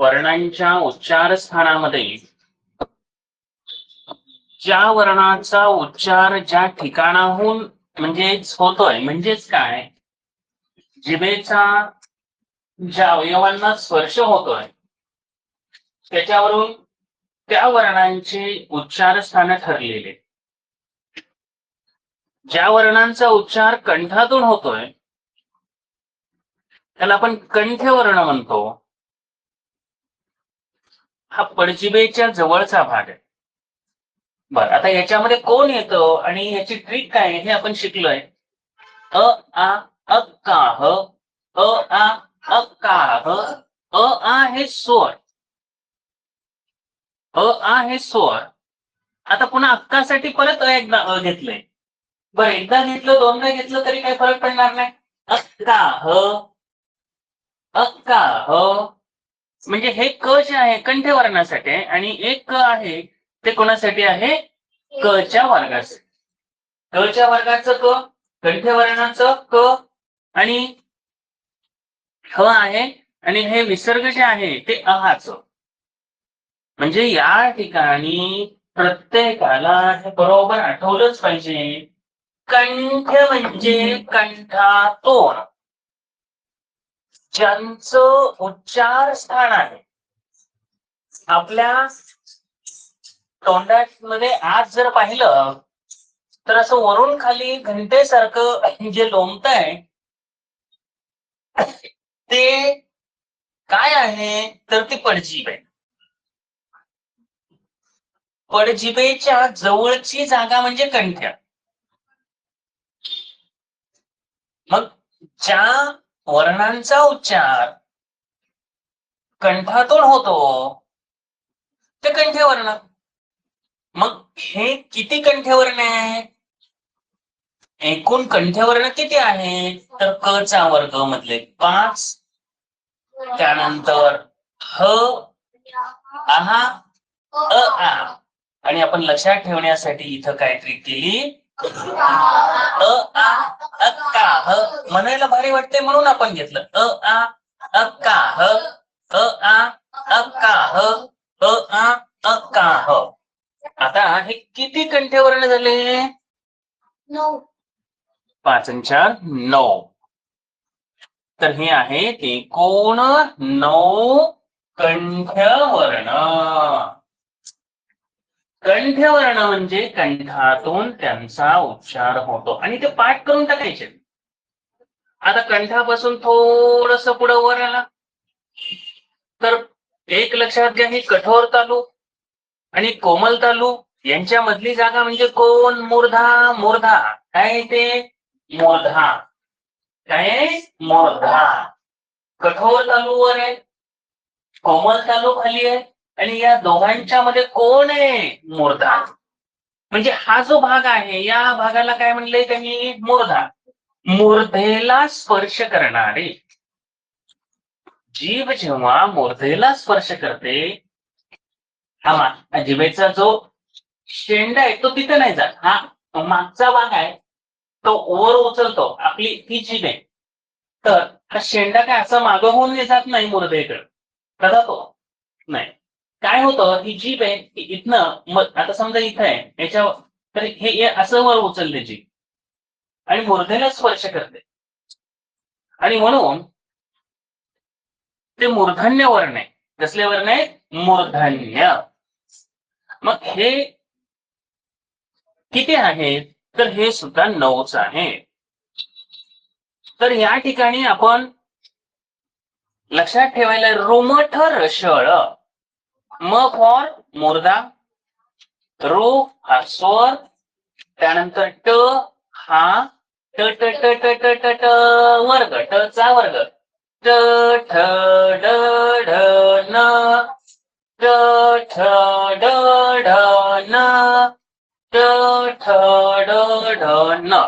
वर्णांच्या उच्चार स्थानामध्ये ज्या वर्णाचा उच्चार ज्या ठिकाणाहून म्हणजेच होतोय, म्हणजेच काय, जिभेचा ज्या अवयवांना स्पर्श होतोय त्याच्यावरून त्या वर्णांचे उच्चार स्थान ठरलेले. ज्या वर्णांचा उच्चार कंठातून होतोय त्याला आपण कंठवर्ण म्हणतो. हा पडजिभेच्या जवळचा भाग आहे. बरं, आता याच्यामध्ये कोण येतं आणि याची ट्रिक काय हे आपण शिकलोय. अ आ अक्काह, अ आ अक्काह, अ आ हे स्वर, अ आ हे स्वर. आता पुन्हा अक्कासाठी परत एकदा अ घेतलंय. बरं, एकदा घेतलं दोनदा घेतलं तरी काही फरक पडणार नाही. अक्काह, अक्काह म्हणजे हे क जे आहे कंठवर्णासाठी आहे आणि एक क आहे ते कोणासाठी आहे, क च्या वर्गासाठी. क च्या वर्गाचं क, कंठवर्णाचं क आणि ह आहे आणि हे विसर्ग जे आहे ते अहाचं. म्हणजे या ठिकाणी प्रत्येकाला हे बरोबर आठवलंच पाहिजे. कंठ म्हणजे कंठातून ज्यांचं उच्चार स्थान आहे. आपल्या तोंडामध्ये आज जर पाहिलं तर असं वरून खाली घंटेसारखं जे लोंबतंय ते काय आहे तर ती पडजीभ आहे. पडजिभेच्या जवळची जागा म्हणजे कंठ. मग ज्या वर्णांचा उच्चार कंठातून होतो ते कंठवर्ण. मग हे किती कंठवर्ण आहे, एकूण कंठवर्ण किती आहे तर क चा वर्ग मधले 5, त्यानंतर ह, आहा, अ आ आणि आपण लक्षात ठेवण्यासाठी इथं काय ट्रिक केली, अ आ अक्काह म्हणायला भारी वाटते म्हणून आपण घेतलं. अ आ अक्काह, अ आ अक्काह, अ आ अक्काह. आता हे किती कंठवर्ण झाले, 9. 5 आणि 4 9. तर हे आहे एकूण 9 कंठवर्ण. कंठवर्ण म्हणजे कंठातून त्यांचा उच्चार होतो आणि ते पाठ करून टाकायचे. आता कंठापासून थोडस पुढे वर आला तर एक लक्षात घ्या, ही कठोर तालू आणि कोमल तालू यांच्या मधली जागा म्हणजे कोण, मूर्धा. मूर्धा काय ते, मूर्धा काय, मूर्धा. कठोर तालू वर आहे, कोमल तालू खाली आहे आणि या दोघांच्या मध्ये कोण आहे, मूर्धा. म्हणजे हा जो भाग आहे या भागाला काय म्हणलंय त्यांनी, मूर्धा. मूर्धेला स्पर्श करणारे जीभ जेव्हा मूर्धेला स्पर्श करते, हा जिभेचा जो शेंडा आहे तो तिथे नाही जात, हा मागचा भाग आहे तो वर उचलतो, आपली ती जीभ आहे. तर हा शेंडा काय असं मागं होऊन जात नाही मूर्धेकडे, कदा तो नाही. काय होतं, ही जीभ आहे ती इथनं, आता समजा इथं आहे याच्यावर, तर हे असं वर उचलते जीभ आणि मूर्धेला स्पर्श करते आणि म्हणून ते मूर्धन्य वर्ण आहे. कसले वर्ण आहे, मूर्धन्य. मग हे किती आहेत तर हे सुद्धा 9च आहे. तर या ठिकाणी आपण लक्षात ठेवायला रुमठ रशळ, म फॉर मूर्धा, रू हा स्वर, त्यानंतर ट हा ट ट ट ट ट ट ट वर्ग, ट चा वर्ग, ट ठ ड ढ न, ट ठ ड ढ न, ट ठ ड ढ न.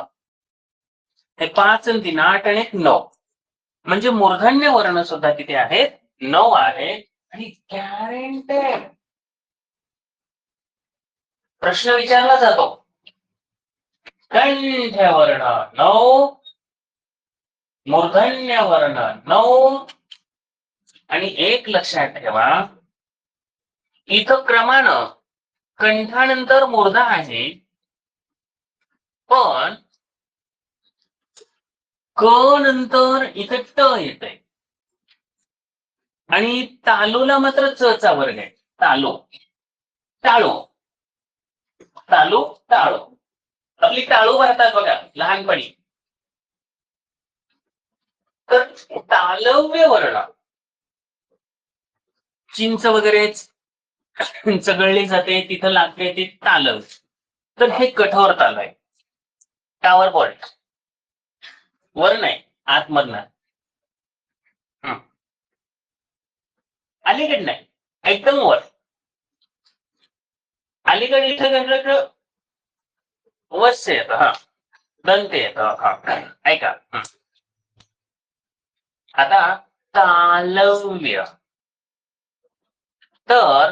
हे 5 आणि 3 8 आणि 9 म्हणजे मूर्धन्य वर्ण सुद्धा किती आहेत, 9 आहेत. आणि गॅरेंटेड प्रश्न विचारला जातो, कंठवर्ण 9, मूर्धन्य वर्ण 9, आणि एक लक्षात ठेवा, इथं क्रमानं कंठानंतर मूर्धा आहे, पण क नंतर इथे ट येतंय आणि तालूला मात्र च चा वर्ग आहे. तालू, टाळू, तालू, टाळू. आपली टाळू भरतात बघा लहानपणी. तर तालव्य वर्ण, चिंच वगैरे चगळली जाते तिथं लागते ती तालव. तर हे कठोर ताल आहे. टावर पॉइंट वर नाही, आतमधनं. अलीकड नाही, एकदम वर. अलीकडे इथं वस्य येतं. हा, दंत येतं. हा, ऐका. आता तालव्य, तर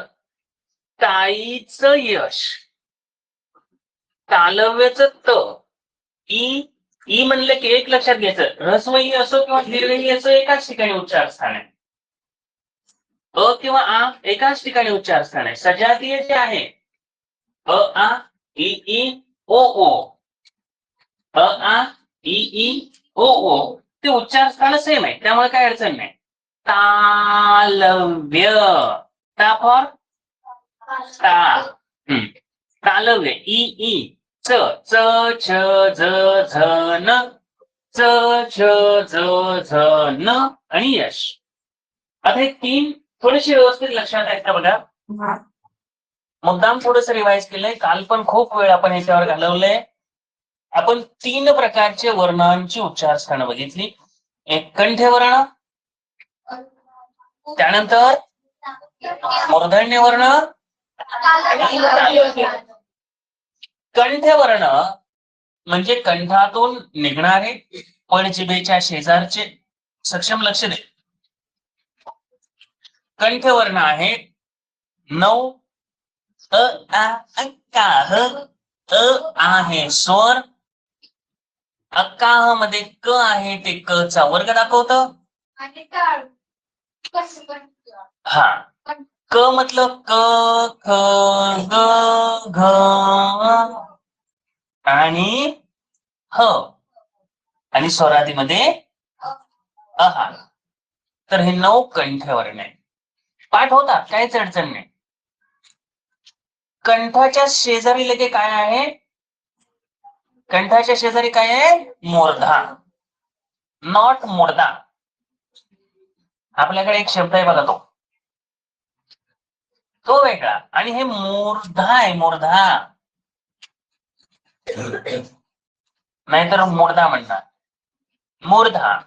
ताईचं यश, तालव्याचं त, ई, ई म्हणलं की एक लक्षात घ्यायचं, ऱ्हस्वही असो किंवा दीर्घही असो एकाच ठिकाणी उच्चार स्थान आहे. अ किंवा आ एकाच ठिकाणी उच्चार स्थान आहे. सजातीय जे आहे अ आ ई ओ ओ, अ आ ई ओ ओ, ते उच्चार स्थान सेम आहे, त्यामुळे काय अडचण नाही. तालव्य, ता फॉर ता. तालव्य, ई च च छ ज झ न, च छ ज झ न आणि यश. आता हे तीन थोडेसे व्यवस्थित लक्षात आहेत का बघा. मुद्दाम थोडस रिवाइज केलंय, काल पण खूप वेळ आपण याच्यावर घालवलंय. आपण तीन प्रकारचे वर्णांची उच्चारस्थानं बघितली. एक कंठ्यवर्ण, त्यानंतर मूर्धन्य वर्ण, कंठ्यवर्ण म्हणजे कंठातून निघणारे, पण जिभेच्या शेजारचे. सक्षम लक्ष दे. कंठ्यवर्ण आहे 9, अ आ अक्काह, अ आहे स्वर, अक्काह मध्ये क आहे, ते क चा वर्ग दाखवतं. हा, क मतलब क ख ग घ आणि ह, आणि स्वरादीमध्ये अहा. तर हे 9 कंठ्यवर्ण आहे. पाठ होता, काहीच अडचण नाही. कंठाच्या शेजारी लगे काय आहे, कंठाच्या शेजारी काय आहे, मूर्धा, नॉट मुर्दा. आपल्याकडे एक शब्द आहे बघा, तो वेगळा, आणि हे मूर्धा आहे, मूर्धा, नाहीतर मुर्दा म्हणतात, मूर्धा.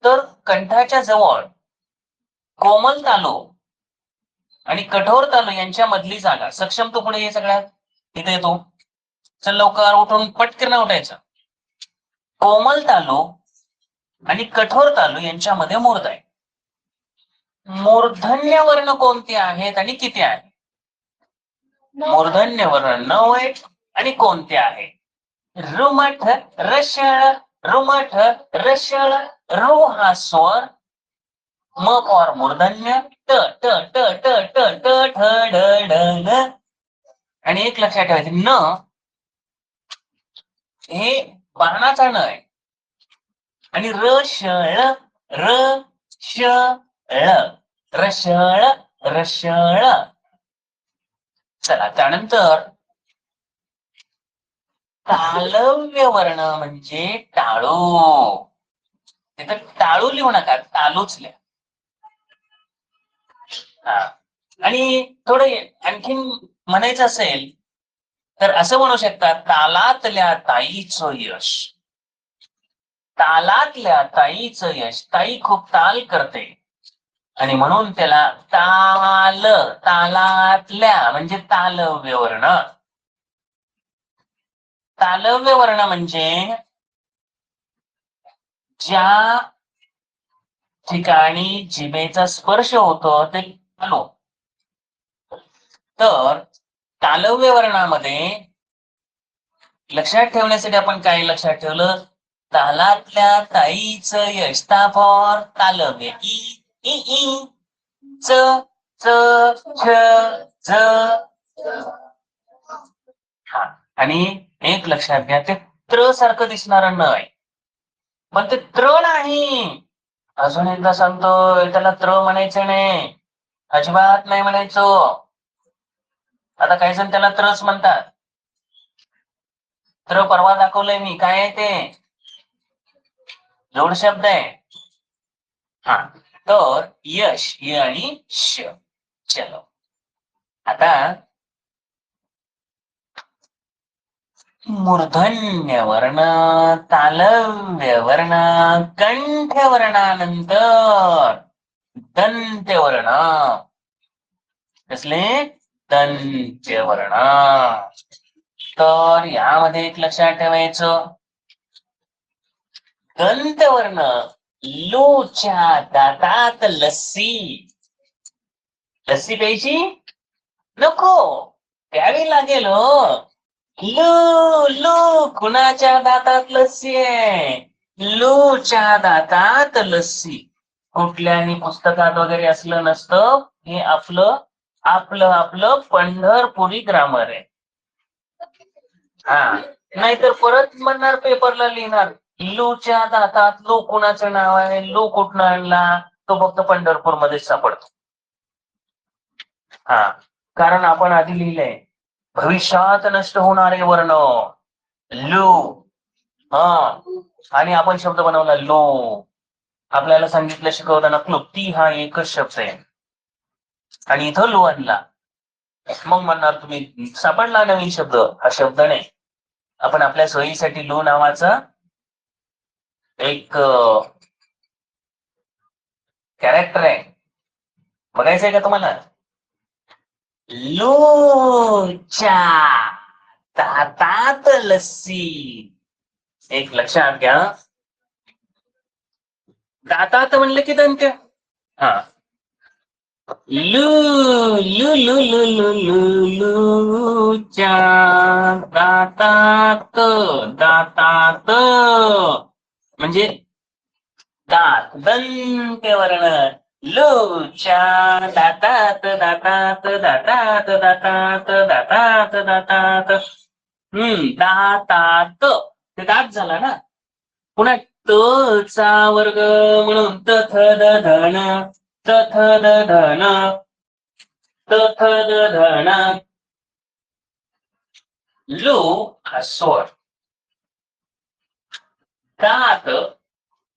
तर कंठाच्या जवळ कोमल तालू आणि कठोर तालू यांच्या मधली जागा. सक्षम तो पुढे ये, सगळ्यात इथे येतो. चल लवकर उठून पटकन उठायचं. कोमल तालू आणि कठोर तालू यांच्यामध्ये मूर्ध आहे. मूर्धन्य वर्ण कोणते आहेत आणि किती आहेत? मूर्धन्य वर्ण 9 आहेत. आणि कोणते आहे? रुमठ, रशळ, रुमठ, रशळ. रो हा स्वर, म फॉर मूर्धन्य, ट ट ट ट ट ट ठ ढ ढ ढ. आणि एक लक्षात ठेवायचं, न हे बाणाचा न आहे. आणि रशळ, र श ळ, रशळ, रशळ. चला, त्यानंतर तालव्य वर्ण म्हणजे टाळू. तिथं टाळू लिहू नका, तालूच लिहा. आणि थोडं आणखीन म्हणायचं असेल तर असं म्हणू शकता, तालातल्या ताईचं यश. तालातल्या ताईचं यश. ताई खूप ताल करते आणि म्हणून त्याला ताल, तालातल्या म्हणजे तालव्य वर्ण. तालव्य वर्ण म्हणजे ज्या ठिकाणी जिभेचा स्पर्श होतो ते तालू. तर तालव्य वर्णामध्ये लक्षात ठेवण्यासाठी आपण काय लक्षात ठेवलं? तालातल्या ताईचं यश, ता फॉर तालव्य, ई इ ई च च छ झ. हा, आणि एक लक्षात घ्या, ते त्र सारखं दिसणार नाही, पण ते त्र नाही. अजून एकदा सांगतोय, त्याला त्र म्हणायचं नाही, अजिबात नाही म्हणायचं. आता काही जण त्याला त्रच म्हणतात. त्र परवा दाखवलंय मी, काय आहे ते? जोड शब्द आहे. हा, तर यश, य आणि श. चलो, आता मूर्धन्य वर्ण, तालव्य वर्ण, कंठ वर्णानंतर दंत्य वर्ण. कसले? दंत्य वर्ण. तर यामध्ये एक लक्षात ठेवायचं, दंतवर्ण लूच्या दातात लस्सी. लस्सी प्यायची नको, प्यावी लागेल हो. लू लू, कुणाच्या दातात लस्सी आहे? लूच्या दातात लस्सी. कुठल्याही पुस्तकात वगैरे असलं नसतं, हे आपलं आपलं आपलं पंढरपुरी ग्रामर आहे. हा, नाहीतर परत म्हणणार, पेपरला लिहिणार, लूच्या दातात, लू कुणाचं नाव आहे, लू कुठनं आणला, तो फक्त पंढरपूर मध्येच सापडतो. हा, कारण आपण आधी लिहिलंय, भविष्यात नष्ट होणारे वर्ण लू. हा, आणि आपण शब्द बनवला लो. आपल्याला सांगितलं शिकवताना, क्लुप्ती हा एकच शब्द आहे, आणि इथं लो आणला. मग म्हणणार तुम्ही, सापडला नवीन शब्द. हा शब्द नाही, आपण आपल्या सोयीसाठी लो नावाचा एक कॅरेक्टर आहे, बघायचंय का तुम्हाला? लूच्या दातात लस्सी. एक लक्षात घ्या, दातात म्हणलं की दंत्य. हा, लू लू लू लू लू लू लूच्या दातात, दातात म्हणजे दात, दंत्य वर्ण. लूच्या दातात, दातात दातात दातात दातात दातात. दातात, ते दात झाला ना. पुन्हा त चा वर्ग म्हणून तथ द धन, तथ द धन, तथ द धन. लू हा स्वर, दात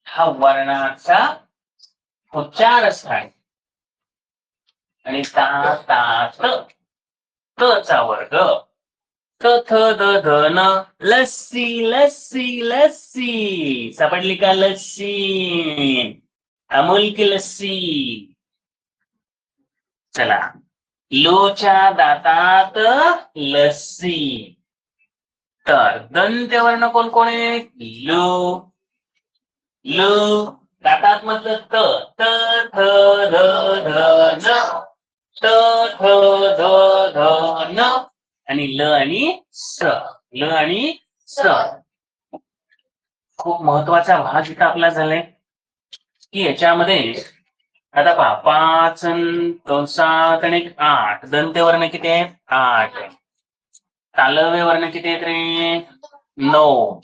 हा वर्णाचा उच्चारस्थान, आणि दातात त चा वर्ग. तथ द धन, लस्सी लस्सी लस्सी. सापडली का लस्सी? अमूल की लस्सी. चला, लोच्या दातात लस्सी. तर दंत्यवर्ण कोण कोण आहे? लो, ल दातात म्हटलं त थ ध ध न, त थ ध ध न, आणि ल आणि स, ल आणि स. खूप महत्वाचा भाग इथं आपला झालाय, की याच्यामध्ये आता पहा, 5 2 7 आणि 8 दंत्यवर्ण किती आहे? 8. तालव्य वर्ण किती आहेत रे? 9.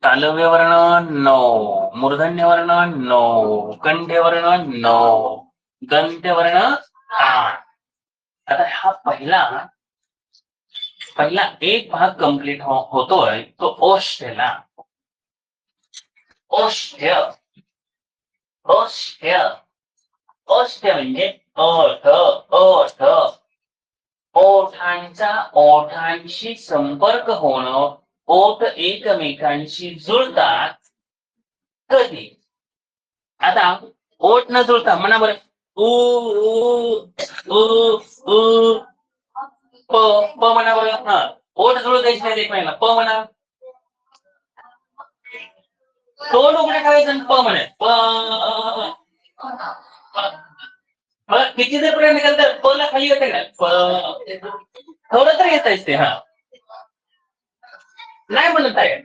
तालव्य वर्ण 9, मूर्धन्य वर्ण 9, कंठ्य वर्ण 9, दंत्य वर्ण 8. आता हा पहिला एक भाग कंप्लीट होतोय, तो ओष्ठ्यला. ओष्ठ्य, ओष्ठ्य, ओष्ठ्य म्हणजे ओठ, ओठ. ओठांचा ओठांशी संपर्क होणं, ओठ एकमेकांशी जुळतात कधी? आता ओठ न जुळता म्हणा बरं, उ उ उ उ, प प म्हणा बरं. हा, ओठ जुळू द्यायची नाही एकमेकांना. प म्हणा, तोंड उघडे ठेवायचं, प म्हणा. प, किती जर प्रयत्न केला तर प ला खाली येते का? प, थोडं तर येतायच ते. हा, नाही म्हणत आहे.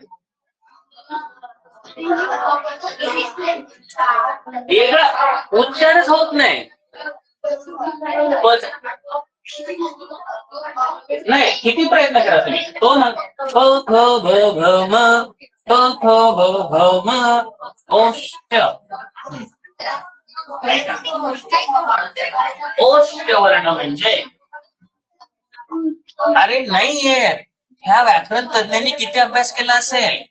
उच्चारच होत नाही. नाही, किती प्रयत्न करा तुम्ही. तो ना ख ख ग घ म ख ख ग घ म ओष्ट. ओष्ट वर्ण म्हणजे अरे नाहीये. ह्या व्याकरण तज्ञांनी किती अभ्यास केला असेल.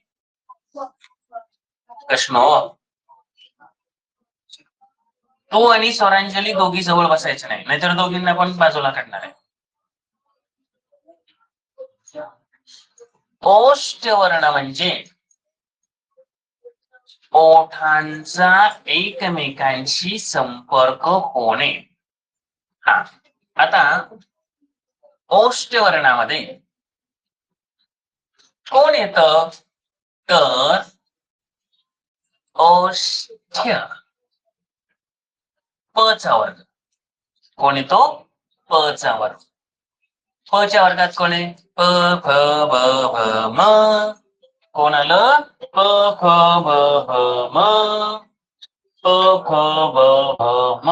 कृष्ण तू आणि स्वरांजली दोघी जवळ बसायचं नाही, नाहीतर दोघींना पण बाजूला काढणार आहे. ओष्ट वर्ण म्हणजे ओठांचा एकमेकांशी संपर्क होणे. हा, आता ओष्ट वर्णामध्ये कोण येतं तर ओष्ठ्य प चा वर्ग. कोण येतो प चा वर्ग. प च्या वर्गात कोण आहे प फ ब भ म. कोण आलं प फ ब भ म प फ ब भ म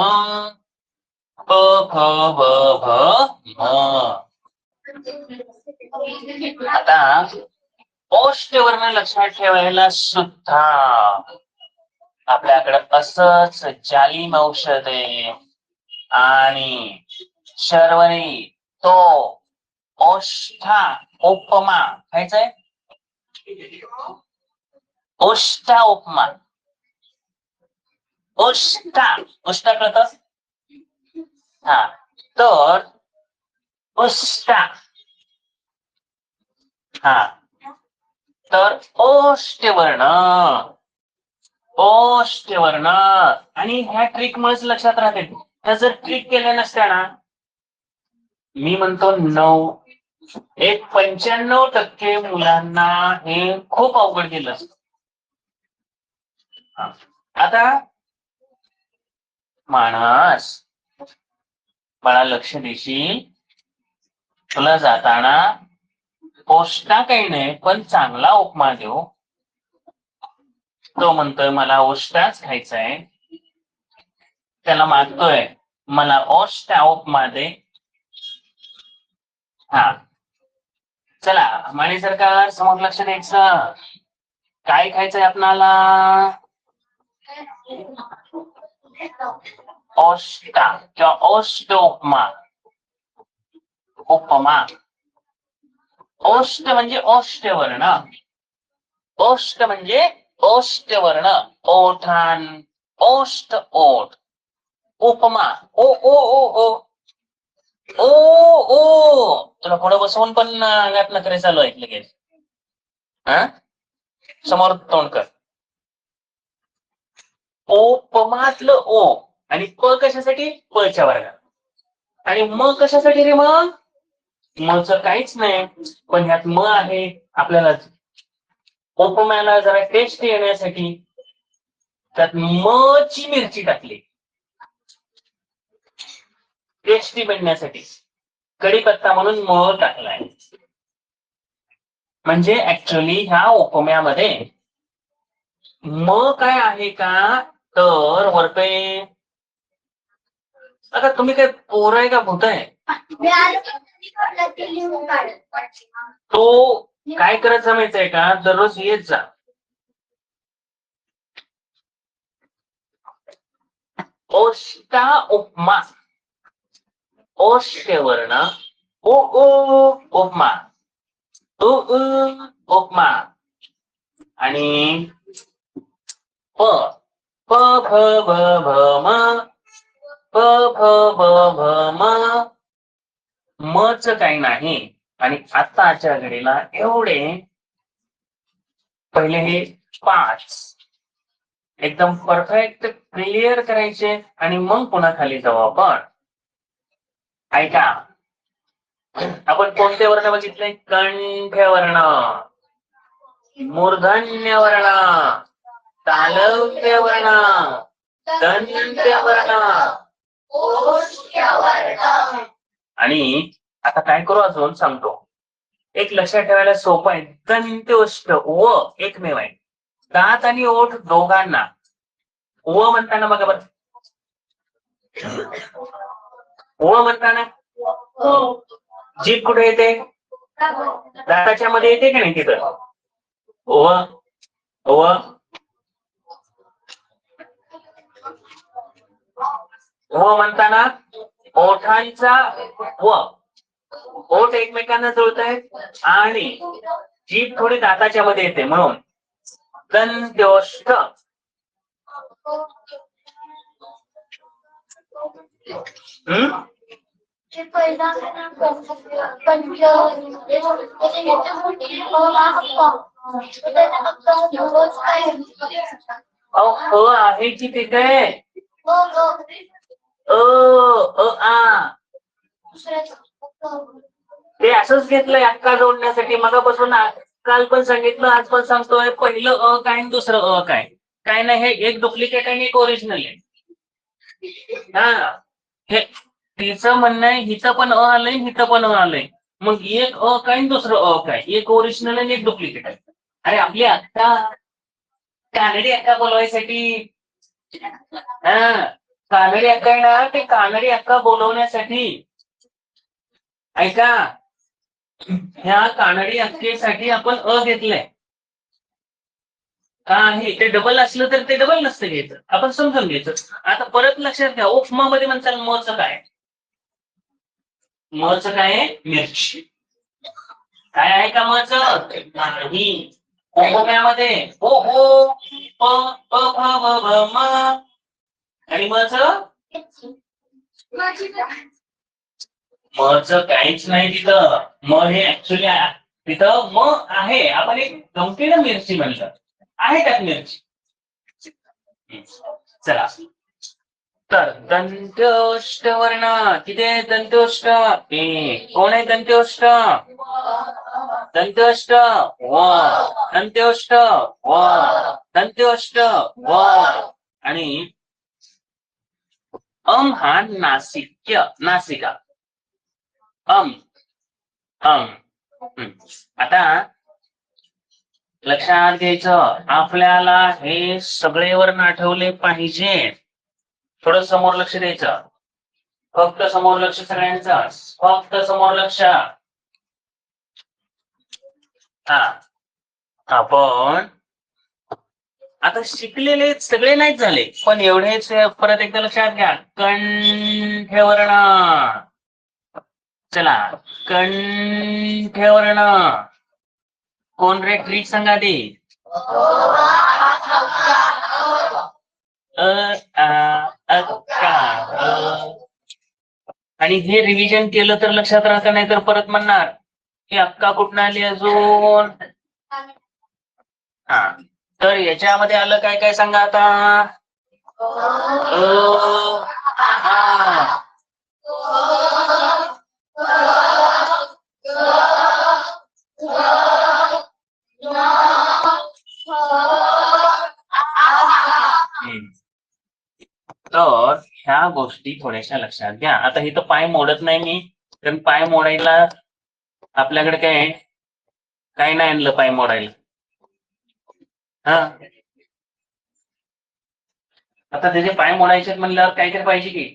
प फ ब भ म. आता ओष्ट वर्ण लक्षात ठेवायला सुद्धा आपल्याकडे असंच जालिम औषध आहे. आणि शर्वरी तो ओष्ठा उपमा खायचंय. ओष्ठा उपमा. ओष्ठा ओष्ठा कळत. हा, तर ओष्ठा. हा, तर ओष्ट वर्ण. ओष्ट वर्ण आणि ह्या ट्रिक मुळेच लक्षात राहते. त्या जर ट्रिक केल्या नसत्या ना, मी म्हणतो 95% मुलांना हे खूप अवघड गेलं असतं. आता मानस मला लक्ष देशील. तुला जाताना ओष्टा काही नाही पण चांगला उपमा देऊ. तो म्हणतोय मला ओष्टाच खायचा आहे. त्याला मागतोय मला ओष्टा उपमा दे. हा, चला माने सरकार समोर लक्ष द्यायचं. काय खायचंय आपणाला ओष्टा किंवा ओष्ट उपमा. उपमा. ओष्ट म्हणजे ओष्ट वर्ण. ओष्ट म्हणजे ओष्ट वर्ण. ओठान ओष्ट ओठ. उपमा ओ ओ ओ ओ ओ ओ. तुला पुढे बसवून पण गात नखरे चालू आहेत लगेच. हा, समोर तोंड कर. उपमातलं ओ आणि प कशासाठी प च्या वर्गात. आणि म कशासाठी रे मग मच काहीच नाही पण ह्यात म आहे. आपल्याला उपम्याला जरा टेस्ट येण्यासाठी त्यात म ची मिरची टाकली. टेस्टी बनण्यासाठी कढीपत्ता म्हणून म टाकलाय. म्हणजे ऍक्च्युअली ह्या उपम्यामध्ये म काय आहे का तर वरते. आता तुम्ही काय पोर आहे का भूत आहे. तो काय करायचं माहितीये का दररोज येत जा. ओष्टा उपमा. ओष्ट वर्ण उ उपमा. उ उपमा आणि प प फ ब भ म प फ ब भ म. मच काही नाही. आणि आताच्या घडीला एवढे पहिले हे 5 एकदम परफेक्ट क्लिअर करायचे आणि मग पुन्हा खाली जाऊ आपण. ऐका, आपण कोणते वर्ण बघितले कंठ वर्ण, मूर्धन्य वर्ण, तालव्य वर्ण, दंत्य वर्ण, ओष्ठ्य वर्ण. आणि आता काय करू अजून सांगतो. एक लक्षात ठेवायला सोपं आहे. दंत्योष्ट व एकमेव आहे. दात आणि ओठ दोघांना व म्हणताना बघा बरं, व म्हणताना जीभ कुठे येते? दाताच्या मध्ये येते का नाही तिथं? व व व म्हणताना ओठांचा व ओठ एकमेकांना जुळत आहेत आणि जीभ थोडी दाताच्या मध्ये येते म्हणून दंत्योष्ठ. आहे की तिथे ते असंच घेतलंय अक्का जोडण्यासाठी. मगापासून काल पण सांगितलं, आज पण सांगतोय, पहिलं अ काय आणि दुसरं अ काय. काय नाही, हे एक डुप्लिकेट आणि एक ओरिजिनल आहे. हा, हे तिचं म्हणणं आहे हिचं पण अ आलंय, हिचं पण अ आलंय. मग एक अ काय आणि दुसरं अ काय, एक ओरिजिनल आणि एक डुप्लिकेट आहे. अरे आपली अक्का कानडी अक्का बोलवायसाठी, हा कानडी अक्का आहे ना, ते कानडी अक्का बोलवण्यासाठी ऐका, ह्या कानडी अक्केसाठी आपण अ घेतलंय. का आहे ते डबल असलं तर ते डबल नसतं घ्यायचं, आपण समजून घ्यायचं. आता परत लक्षात घ्या, उपमा मध्ये म्हणताल मचं काय? मचं काय? मिरची. काय आहे का मचं? नाही. उपम्यामध्ये ओ हो प प फ व भ म आणि मचं मचं काहीच नाही तिथं. म हे ऍक्च्युली तिथं म आहे, आपण एक गमतीनं मिरची म्हणलं आहे त्यात मिरची. चला, तर दंत्योष्ट वर्ण किती आहे? दंत्योष्ट कोण आहे? दंत्योष्ट दंत्योष्ट व दंत्योष्ट व दंत्योष्ट व. आणि हा नासिक्य, नासिका. आता लक्षात घ्यायचं, आपल्याला हे सगळे वर्ण आठवले पाहिजे. थोडं समोर लक्ष द्यायचं, फक्त समोर लक्ष सगळ्यांचं, फक्त समोर लक्ष. हा, आपण आता शिकलेले सगळे नाहीच झाले, पण एवढेच परत एकदा लक्षात घ्या. कंठ्यवर्ण, चला कंठ्यवर्ण कोण रे? ट्रिक सांगा दे. आणि हे रिव्हिजन केलं तर लक्षात राहतं, नाही तर परत म्हणणार की अक्का कुठं आली अजून. हा, तर याच्यामध्ये आलं काय काय सांगा आता. तर ह्या गोष्टी थोड्याशा लक्षात घ्या. आता इथं पाय मोडत नाही मी, कारण पाय मोडायला आपल्याकडे काय नाही आणलं पाय मोडायला. हा, आता त्याचे पाय मोडायचे म्हणल्यावर काहीतरी पाहिजे की.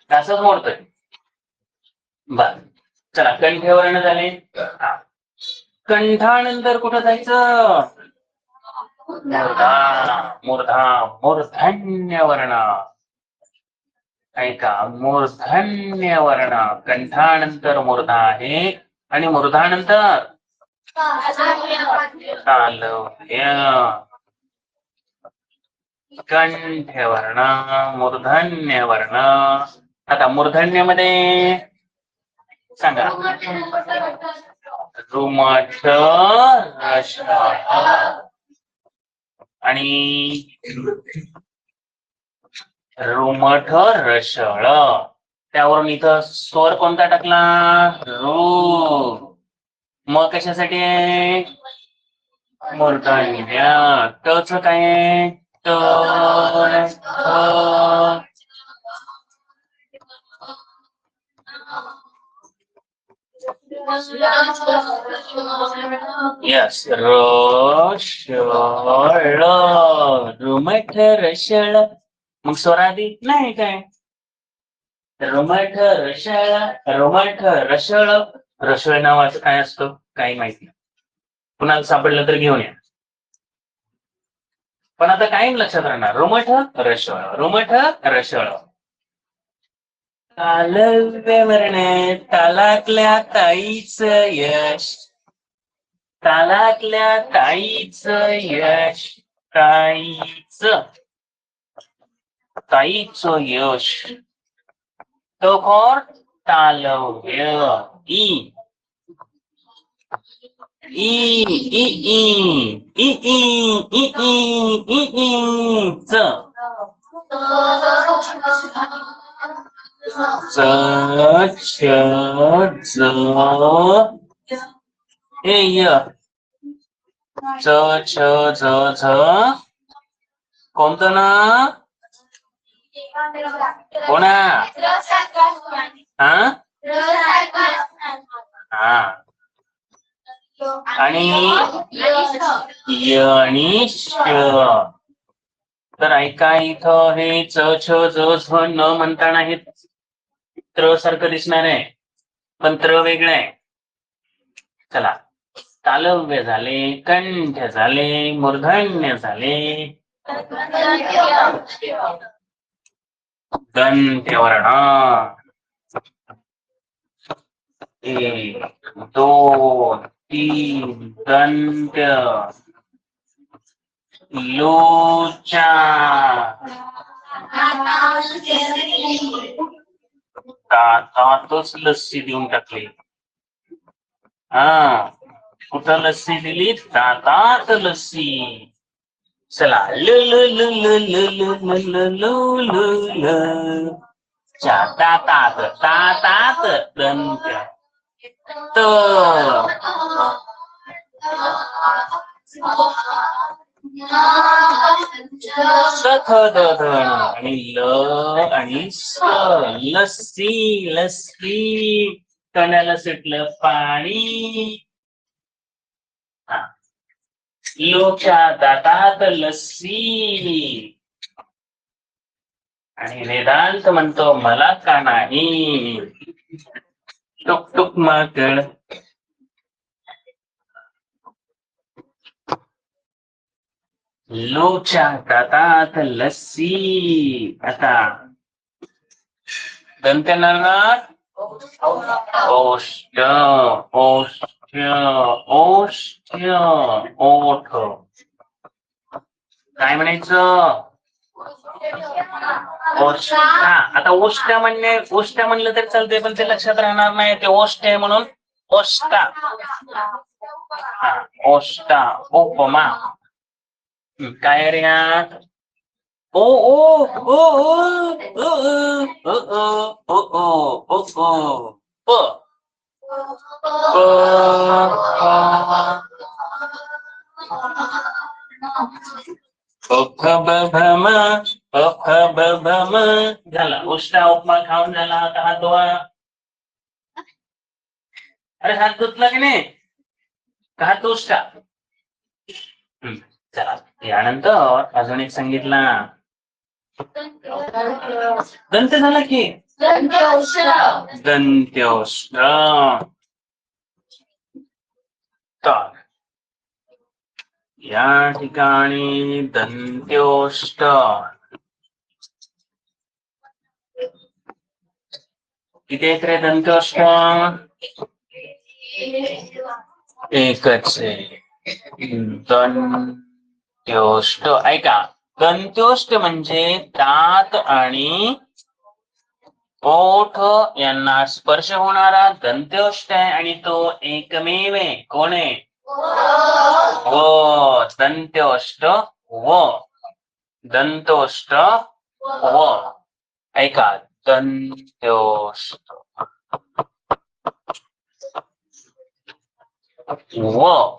असंच मोडतोय. बर, चला कंठ्यवर्ण झाले. कंठानंतर कुठं जायचं? मूर्धा, मूर्धा, मूर्धन्य वर्ण. ऐका, मूर्धन्य वर्ण कंठानंतर मूर्धा आहे आणि मूर्धानंतर तालव्य. कंठ्यवर्ण, मूर्धन्य वर्ण. आता मूर्धन्यमध्ये सांगा, रुमठ रश्म आणि रुमठ रसळ. त्यावरून इथं स्वर कोणता टाकला? रू. मग कशासाठी आहे? मूर्धन्य. टच काय आहे? यस, रशळ, रुमठ रशळ. मग स्वरादी नाही काय. रुमठ रशळ, रुमठ रशळ. रशळ नावाचं काय असतं काही माहिती नाही. कुणाला सापडलं तर घेऊन या. पण आता काय लक्षात राहणार. रुमठ रशळ, रुमठ रशळ. तालव्य वर्ण, तालातल्या ताईच यश, तालातल्या ताईच यश, ताईच, ताईच यश. तो फॉर तालव्य. ई ई ई ई ई ई ई ई च, च छ ज ए य, च छ ज झ. कोणतं ना कोणा. हा हा. आणि य आणि श. तर ऐका इथं हे च छ ज झ न म्हणताना हे त्र सारखं दिसणार आहे पण त्र वेगळं आहे. चला, तालव्य झाले, कंठ झाले, मूर्धन्य झाले, दंत्यवर्ण. 1 2 3 दंत्य. लोचा, दातातच लस्सी देऊन टाकली. हा, कुठं लस्सी दिली. दातात लस्सी. चला, ल ल ल ल ल ल ल ल ल ल. दातात, दातात दंत्य. त सथ द ध आणि ल आणि स. लस्सी, लस्सी. तोंडाला सुटलं पाणी. लोच्या दातात लस्सी. आणि वेदांत म्हणतो मला का नाही. टुक टुक माकड. लोच्या दातात लस्सी. आता दंत्यनाथ. ओष्ठ, ओष्ठ, ओष्ठ, ओठ. काय म्हणायचं. ओष्ठा. आता ओष्ठ म्हणणे, ओष्ठ म्हणलं तरी चालतंय पण ते लक्षात राहणार नाही. ते ओष्ठ आहे म्हणून ओष्ठा. ओष्ठा, उपमा. काय रे यात. ओ ओ ओ ओ ओ ओ ओ ओ ओ ओ झाला. उष्टा उपमा खाऊन झाला. आता हात धुवा. अरे हात धुतला की नाही. हात उष्टा. चला, यानंतर अजून एक सांगितला. दंत झाला की दंत्योष्ट. तर या ठिकाणी दंत्योष्ट किती आहेत रे. दंत्योष्ट एकच आहे. दंत्योष्ट. ऐका, दंत्योष्ट म्हणजे दात आणि ओठ यांना स्पर्श होणारा दंत्योष्ट आहे. आणि तो एकमेव आहे. कोण आहे. व. दंत्योष्ट व. दंतोष्ट व. ऐका, दंत्योष्ट व.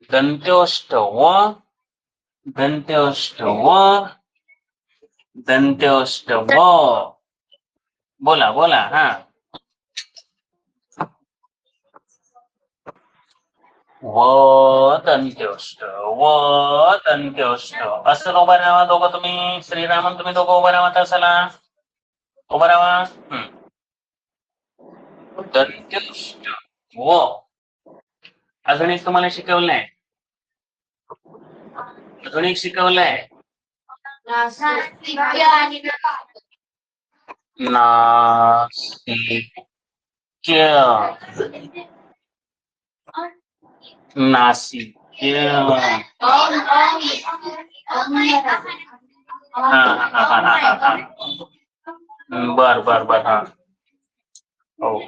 दंत्योष्ट व. दंत्योष्ट व. दंत्योष्ट व. बोला बोला. हा, व दंत्योष्ट व दंत्योष्ट असं उभा राहा दोघं तुम्ही. श्रीरामन तुम्ही दोघं उभा राहा चला. उभा राहा. दंत्योष्ट व. अजून एक तुम्हाला शिकवलंय. अजून एक शिकवलंय. नासिक्य नासिक्य. बर बर बर. हा हो.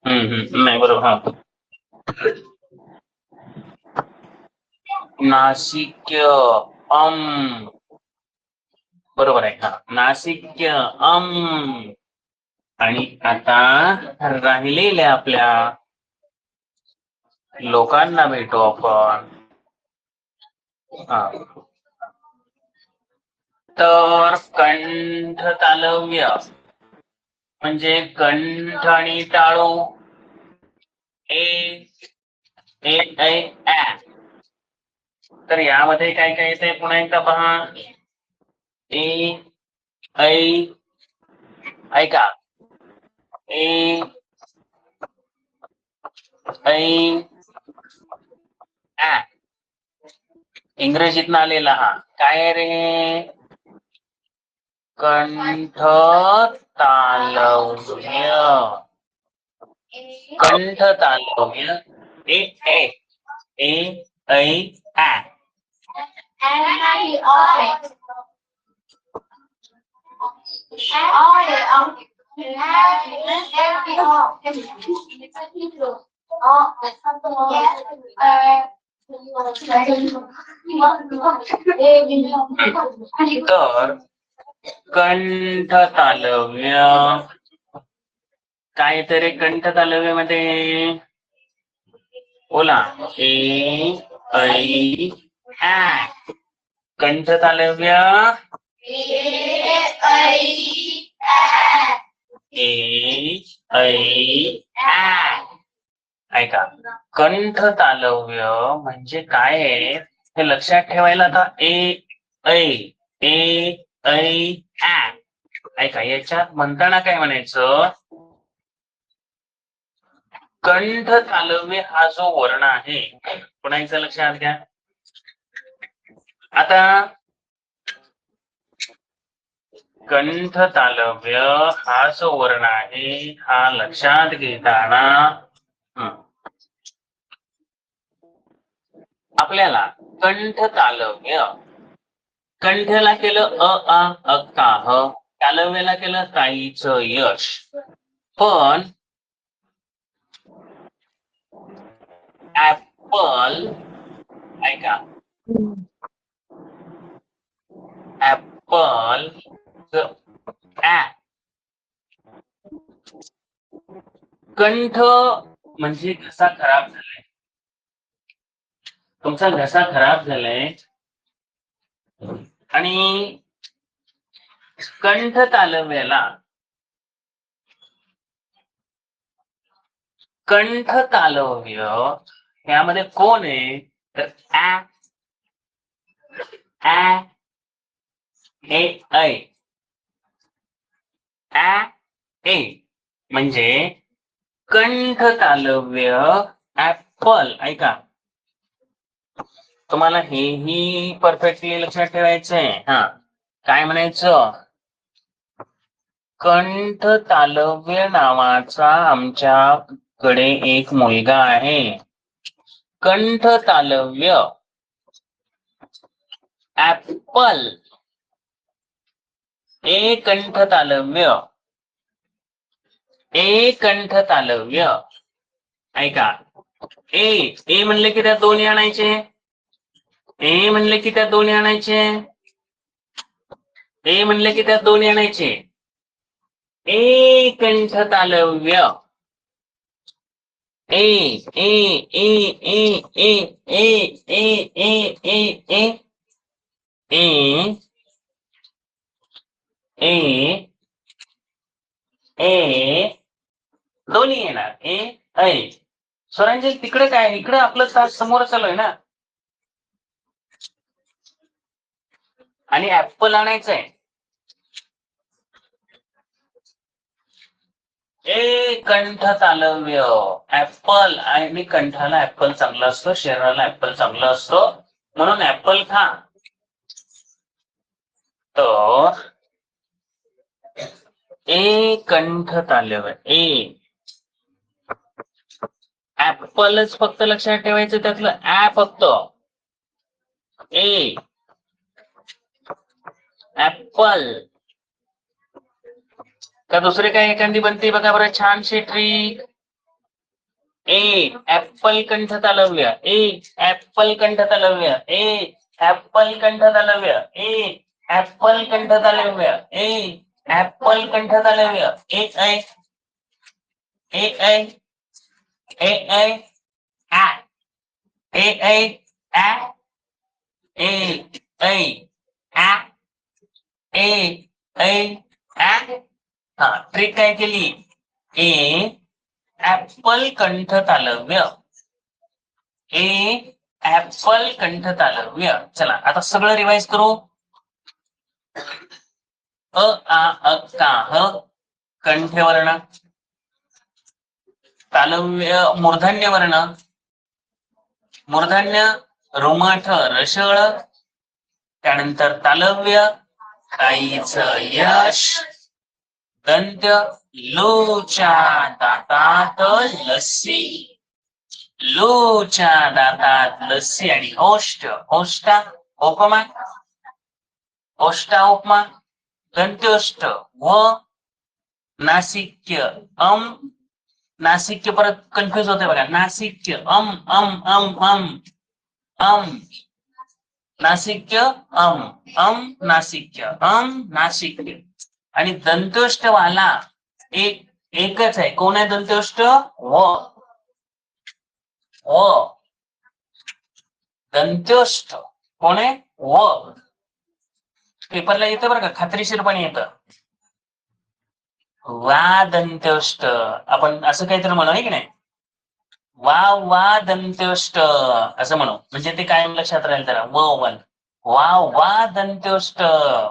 नाही बरोबर. हा नासिक्य बरोबर आहे. हा नासिक्य आणि आता राहिलेल्या आपल्या लोकांना भेटू आपण. तर कंठ तालव्य म्हणजे कंठ आणि टाळू. ए ए ऐ ऍ. तर यामध्ये काय काय येते पुन्हा एकदा पहा. ए ऐ ऐका. ए ऐ ऍ. इंग्रजीतनं आलेला हा काय रे. कंठ तालव्य. कंठ तालव्य. ए ए ए ऐ ऍ. तर कंठ तालव्य काय तरी कंठ तालव्यामध्ये बोला. ए ऐ ऍ. कंठ तालव्य ए ऐ ऍ. ऐका. कंठ तालव्य म्हणजे काय आहे हे लक्षात ठेवायला. आता ए ऐ ए ऐ ऍ. ऐका याच्यात म्हणताना काय म्हणायचं. कंठ तालव्य हा जो वर्ण आहे पुन्हा एकदा लक्षात घ्या. आता कंठ तालव्य हा जो वर्ण आहे हा लक्षात घेताना आपल्याला कंठ तालव्य. कंठ्याला केलं अ आ अक्काह. तालव्याला केलं काहीच यश. पण ऍपल ऐका. ऍपल ऍ. कंठ म्हणजे घसा खराब झालाय. तुमचा घसा खराब झालाय आणि कंठ तालव्याला कंठ तालव्य यामध्ये कोण आहे तर ऍ ऍ ए ऐ ऍ ए म्हणजे कंठ तालव्य ऍपल. ऐका तुम्हाला हेही परफेक्टली लक्षात ठेवायचंय. हा काय म्हणायचं. कंठ तालव्य नावाचा आमच्याकडे एक मुलगा आहे. कंठ तालव्य ऍपल. ए कंठ तालव्य ए कंठ तालव्य. ऐका ए ए म्हणले की त्यात दोन्ही आणायचे. ए म्हणले की त्यात दोन्ही आणायचे. ए म्हणले की त्यात दोन्ही आणायचे. ए कंठ तालव्य ए ए ए ए ए ए ए ए ए ए ए ए ए दोन्ही येणार. ए ऐ स्वरांजली तिकडे काय, इकडे आपलं तास समोर चालू आहे ना. आणि ऍपल आणायचंय. ए कंठ तालव्य ऍपल, आणि कंठाला ऍपल चांगला असतो, शरीराला ऍपल चांगला असतो, म्हणून ऍपल खा. तर ए कंठ तालव्य ए ऍपलच फक्त लक्षात ठेवायचं, त्यातलं ऍ फक्त ए ऍपल. का दुसरे काय एखादी बनते बघा बरं छानशी ट्रिक. ए ऍपल कंठ तालव्य ए ऍपल कंठ तालव्य ए ऍपल कंठ तालव्य ए ऍपल कंठ तालव्य ए ऍपल कंठ तालव्य ए ऐ ए ऐ ए ऐ आ ए ऐ आ ए ऐ आ ए ऐ आ. हा ट्रिक काय केली. ए ऍपल कंठ तालव्य ए ऍपल कंठ तालव्य. चला आता सगळं रिवाइज करू. अ आ अ का ह कंठ वर्ण, तालव्य मूर्धन्य वर्ण, मूर्धन्य रुमठ रसळ, त्यानंतर तालव्य काहीच यश, दंत लूच्या दातात लस्सी, लूच्या दातात लस्सी, आणि ओष्ठ ओष्ठा उपमा, ओष्ठा उपमा, दंत्योष्ठ व नासिक्य नासिक्य परत कन्फ्युज होते बघा, नासिक्य नासिक्य नासिक्य नासिक्य. आणि दंतोष्ठ वाला एकच आहे, कोण आहे दंतोष्ठ व दंतोष्ठ कोण आहे व. पेपरला येतं बरं का, खात्रीशीरपणे येतं. वा दंत्योष्ठ, आपण असं काहीतरी म्हणू आहे की नाही, वा दंत्योष्ठ असं म्हणू, म्हणजे ते कायम लक्षात राहील त्याला. वन वा दंत्योष्ठ,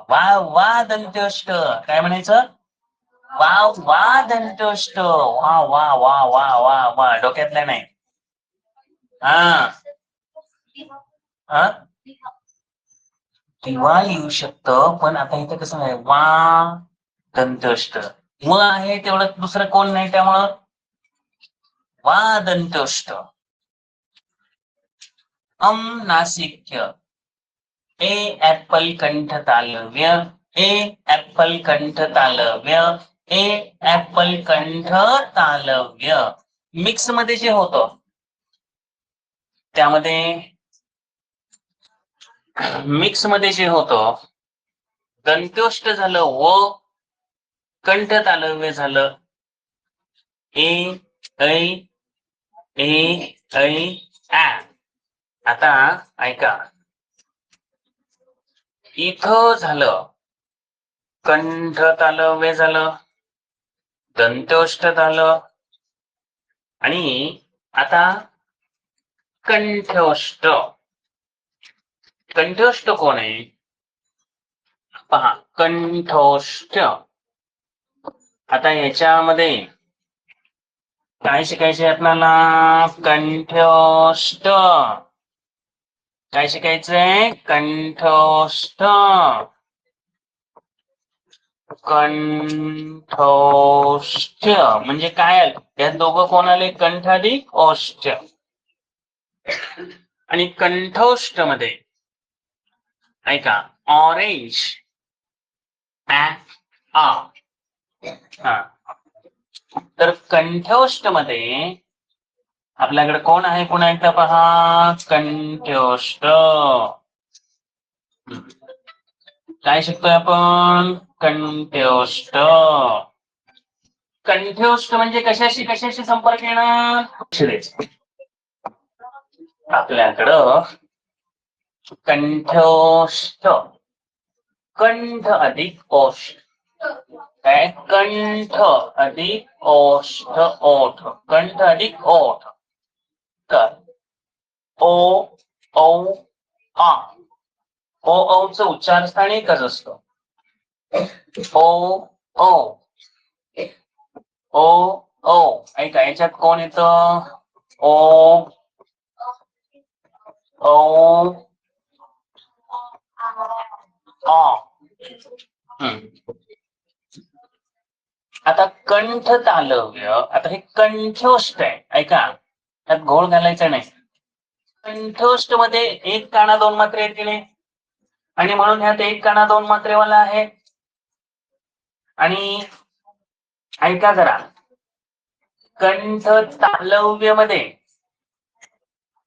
वा दंत्योष्ठ, काय म्हणायचं, वा दंत्योष्ठ, वा वा वा वा वा वा, डोक्यातल्या नाही. हा दिवा येऊ शकतं, पण आता इथं कसं आहे, वा दंत्योष्ठ व आहे तेवढं, दुसरं कोण नाही, त्यामुळं वा दंत्योष्ठ. नासिक्य ए ऍपल कंठ तालव्य ए ऍपल कंठ तालव्य ए ऍपल कंठ तालव्य. मिक्स मध्ये जे होतं त्यामध्ये, मिक्स मध्ये जे होतं, दंत्योष्ठ झालं व, कंठ तालव्य झालं ए ऐ ए ऐ आ. आता ऐका, इथं झालं कंठ तालव्य झालं, दंत्योष्ठ झालं, आणि आता कंठोष्ठ. कंठोष्ठ कोण आहे पहा, कंठोष्ठ. आता याच्यामध्ये काय शिकायचे आपल्याला, कंठोष्ठ. काय शिकायचंय, कंठोष्ठ. कंठोष्ठ म्हणजे काय, या दोघं कोण आले, कंठ अधिक ओष्ठ. आणि कंठोष्ठ मध्ये ऐका, ऑरेंज तर कंठोष्ठ मध्ये आपल्याकडे कोण आहे, पुन्हा एकदा पहा, कंठोष्ठ. काय शिकतोय आपण, कंठोष्ठ. कंठोष्ठ म्हणजे कशाशी कशाशी संपर्क येणार, आपल्याकडं कंठोष्ठ, कंठ अधिक ओष्ठ, काय, कंठ अधिक ओष्ठ ओठ, कंठ अधिक ओठ. तर ओ औ आ ओ औ उच्चारस्थान एकच असतं. ओ औ ओ औ ऐका याच्यात कोण येतं ओ औ आ. आता कंठ तालव्य, आता हे कंठोष्ठ आहे ऐका, त्यात घोळ घालायचा नाही. कंठोष्ठ मध्ये एक काना दोन मात्रे येते नाही, आणि म्हणून ह्यात एक काना दोन मात्रेवाला आहे. आणि ऐका जरा, कंठ तालव्य मध्ये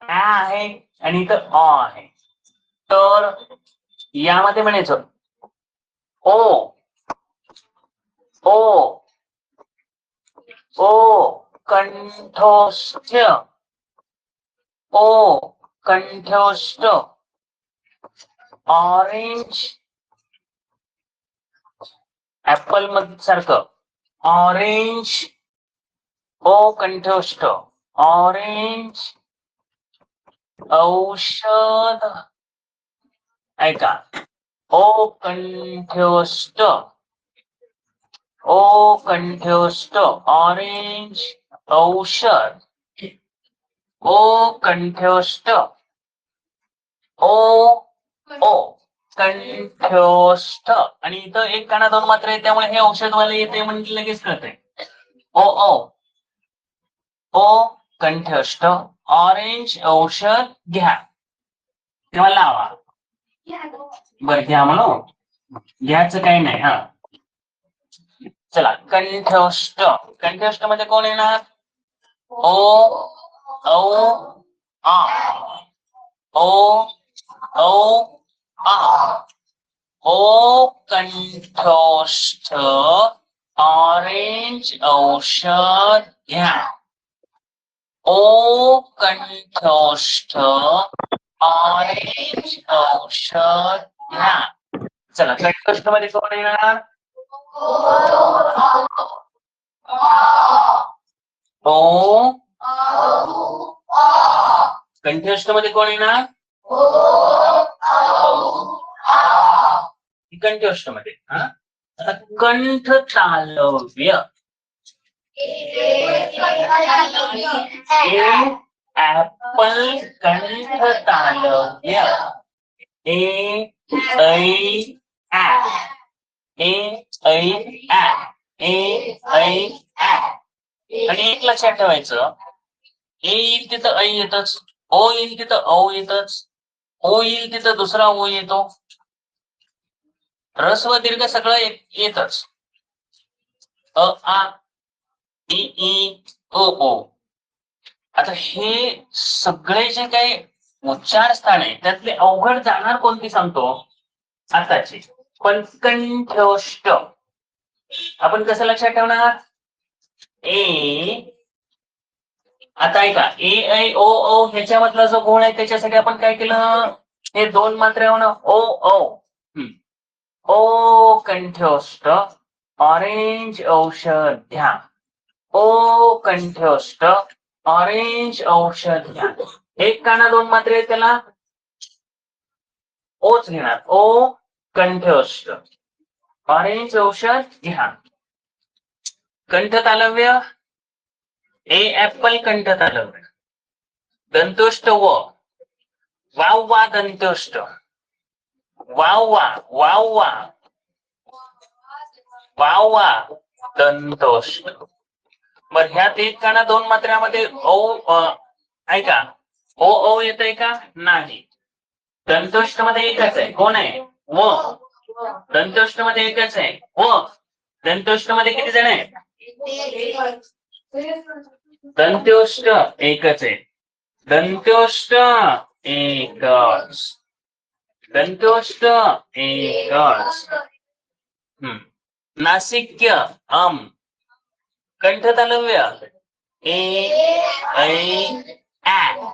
आ आहे आणि इथं अ आहे, तर यामध्ये म्हणायचं ओ ओ ओ कंठोष्ठ, ओ कंठोष्ठ. ऑरेंज ऍपल मध्ये सारखं ऑरेंज, ओ कंठोष्ठ ऑरेंज औषध. ऐका, ओ कंठोष्ठ, ओ कंठोष्ठ ऑरेंज औषध, ओ कंठोष्ठ ओ ओ कंठोष्ठ. आणि इथं एक काना दोन मात्रा आहे, त्यामुळे हे औषधवाले येते म्हणजे लगेच कळतंय. ओ ओ ओ कंठस्थ ऑरेंज औषध घ्या किंवा लावा. बर घ्या म्हणू, घ्यायचं काही नाही. हा चला, कंठस्थ, कंठस्थ मध्ये कोण येणार ओ औ आ ओ औ आ. ओ कंठस्थ ऑरेंज औषध घ्या, ओ कंठस्थ ऑरेंज औषध घ्या. चला, कंठस्थ मध्ये कोण येणार ओ, कंठस्थ मध्ये कोण येणार कंठस्थ मध्ये. हा कंठ तालव्य, ऍपल कंठ तालव्य, ए ऐ ऍ, ए ऐ ऍ, ए ऐ ऍ. आणि एक लक्षात ठेवायचं, ए येईल तिथं ऐ येतच, ओ येईल तिथं औ येतच, ओ येईल तिथं दुसरा ओ येतो, रस्व दीर्घ सगळं येतच. अ आ इ ई ओ ओ. आता हे सगळे जे काही उच्चार स्थान आहे त्यातले अवघड जाणार कोणती सांगतो आताची, पण कंठस्थ आपण कसं लक्षात ठेवणार ए. आता ऐका, ए ऐ ओ औ ह्याच्यामधला जो गुण आहे त्याच्यासाठी आपण काय केलं, हे दोन मात्रा ओ औ. ओ कंठस्थ ऑरेंज औषध घ्या, ओ कंठस्थ ऑरेंज औषध घ्या. एक काना दोन मात्रे त्याला ओच घेणार, ओ कंठस्थ ऑरेंज औषध घ्या. कंठ तालव्य, ए ऍपल कंठ तालव्य, दंतोष्ठ व, वाव वा दंतोष्ठ, वाव वा वाव वा वाव वा दंतोष्ठ. बर ह्यात एक काना दोन मात्र्यामध्ये औ ऐका, ओ औ येतंय का नाही. दंतोष्ठ मध्ये एकच आहे, कोण आहे व. दंतोष्ठ मध्ये एकच आहे व. दंतोष्ठ मध्ये किती जण आहे, दंतोष्ठ एकच आहे, दंतोष्ठ एकच, दंतोष्ठ एकच. नासिक्य अम, कंठ तालव्य ए ऐ ऍ,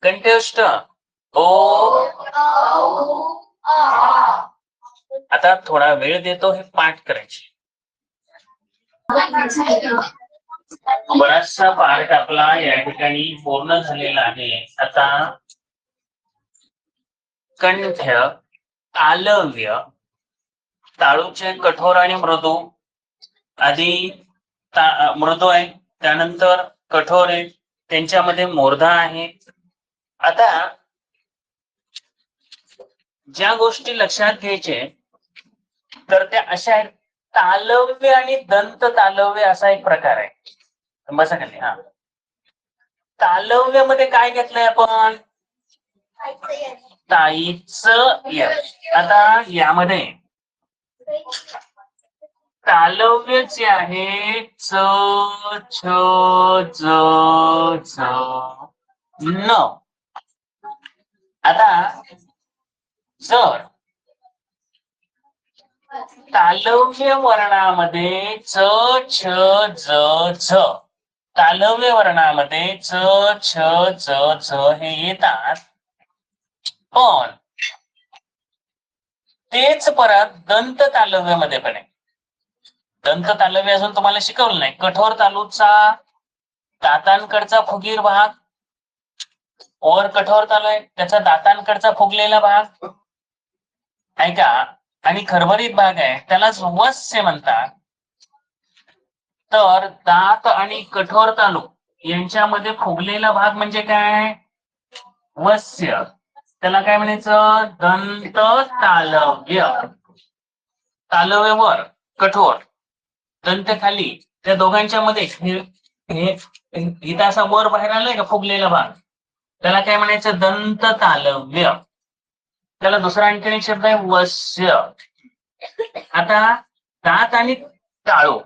कंठस्थ ओ. आता थोडा वेळ देतो हे पाठ करायचे. बराचसा पार्ट आपला या ठिकाणी पूर्ण झालेला आहे. आता कंठ, तालव्य, ताळूचे कठोर आणि मृदू आधी मृदू आहे, त्यानंतर कठोर आहे, त्यांच्यामध्ये मूर्धा आहे. आता ज्या गोष्टी लक्षात घ्यायचे तर त्या अशा आहेत. तालव्य आणि दंत तालव्य असा एक प्रकार आहे. बसा खाली. हा, तालव्य मध्ये काय घेतलंय आपण? ताईच यश. आता यामध्ये तालव्य जे आहे च छ ज झ न. आता जर तालव्य वर्णामध्ये च छ ज झ, तालव्य वर्णामध्ये च छ ज झ हे येतात, पण तेच परत दंत तालव्यामध्ये पण आहे. दंत तालव्य अजून तुम्हाला शिकवलं नाही. कठोर तालूचा दातांकडचा फुगीर भाग, और कठोर तालू आहे त्याचा दातांकडचा फुगलेला भाग आहे का, आणि खरबरीत भाग आहे त्यालाच वस्य म्हणतात. तर दात आणि कठोर तालू यांच्यामध्ये फुगलेला भाग म्हणजे काय? वस्य. त्याला काय म्हणायचं? दंत तालव्य. तालव्य वर, कठोर, दंत खाली, त्या दोघांच्या मध्ये इथं असा वर बाहेर आलाय का फुगलेला भाग, त्याला काय म्हणायचं? दंत तालव्य. त्याला दुसरा आणखीन एक शब्द आहे वस्य. आता दात आणि टाळू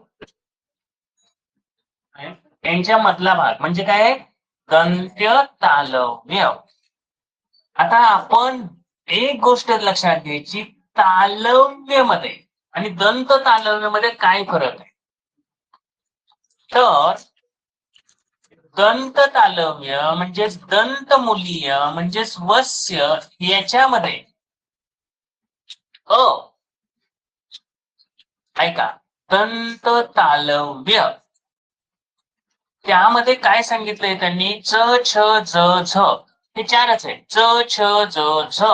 यांच्या मधला भाग म्हणजे काय? दंत्य तालव्य. आता आपण एक गोष्ट लक्षात घ्यायची, तालव्यमध्ये आणि दंत तालव्यमध्ये काय फरक आहे? तर दंत तालव्य म्हणजेच दंतमुलीय म्हणजेच वस्य याच्यामध्ये ऐका, दंत तालव्य त्यामध्ये काय सांगितलंय त्यांनी? च छ ज झ हे चारच आहे. च छ ज झ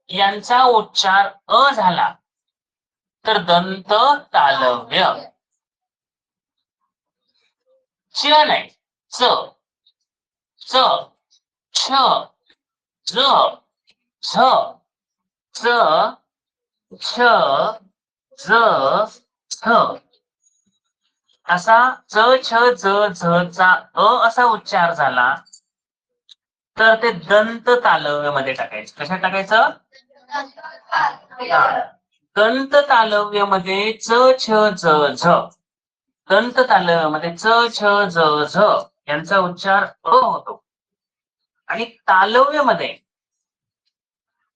यांचा उच्चार अ झाला तर दंत तालव्य. च नाही, च च छ ज झ च छ ज झ असा च छ ज झ चा अ असा उच्चार झाला तर ते दंत तालव्यमध्ये टाकायचं. कशात टाकायचं? दंत तालव्यमध्ये च छ ज झ, दंत तालव्यामध्ये च छ ज झ यांचा उच्चार अ होतो. आणि तालव्यमध्ये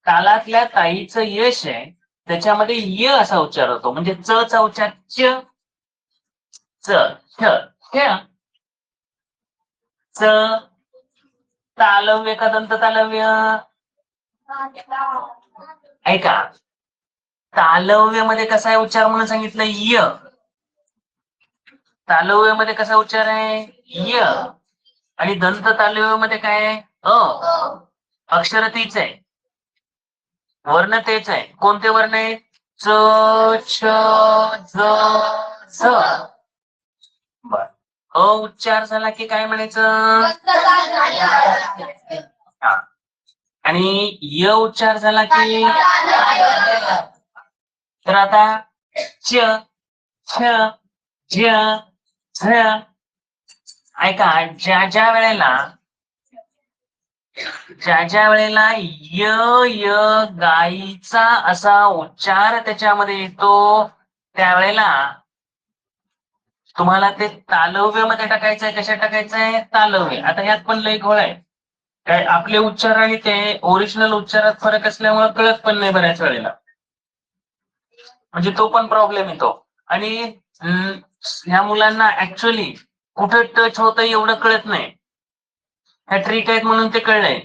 तालातल्या ताईचं यश आहे त्याच्यामध्ये य असा उच्चार होतो. म्हणजे च चा उच्चार च च छ च. तालव्य का दंत तालव्य? ऐका, तालव्यमध्ये कसा आहे उच्चार म्हणून सांगितलं? य. तालव्यमध्ये कसा उच्चार आहे? य. आणि दंत तालव्यमध्ये काय आहे? अ. अक्षर तेच आहे, वर्ण तेच आहे. कोणते वर्ण आहेत? च छ ज झ. बर, अ उच्चार झाला की काय म्हणायचं? आणि य उच्चार झाला की, तर आता च छ झ झ. ऐका, ज्या ज्या वेळेला य य गाईचा असा उच्चार त्याच्यामध्ये येतो त्यावेळेला तुम्हाला ते तालव्यमध्ये टाकायचंय. कशात टाकायचंय? तालव्य. आता ह्यात पण लय घोळ आहे. काय आपले उच्चार आणि ते ओरिजिनल उच्चारात फरक असल्यामुळे कळत पण नाही बऱ्याच वेळेला. म्हणजे तो पण प्रॉब्लेम येतो. आणि ह्या मुलांना ऍक्च्युअली कुठे टच होतं एवढं कळत नाही. ह्या ट्रिक आहेत म्हणून ते कळलंय.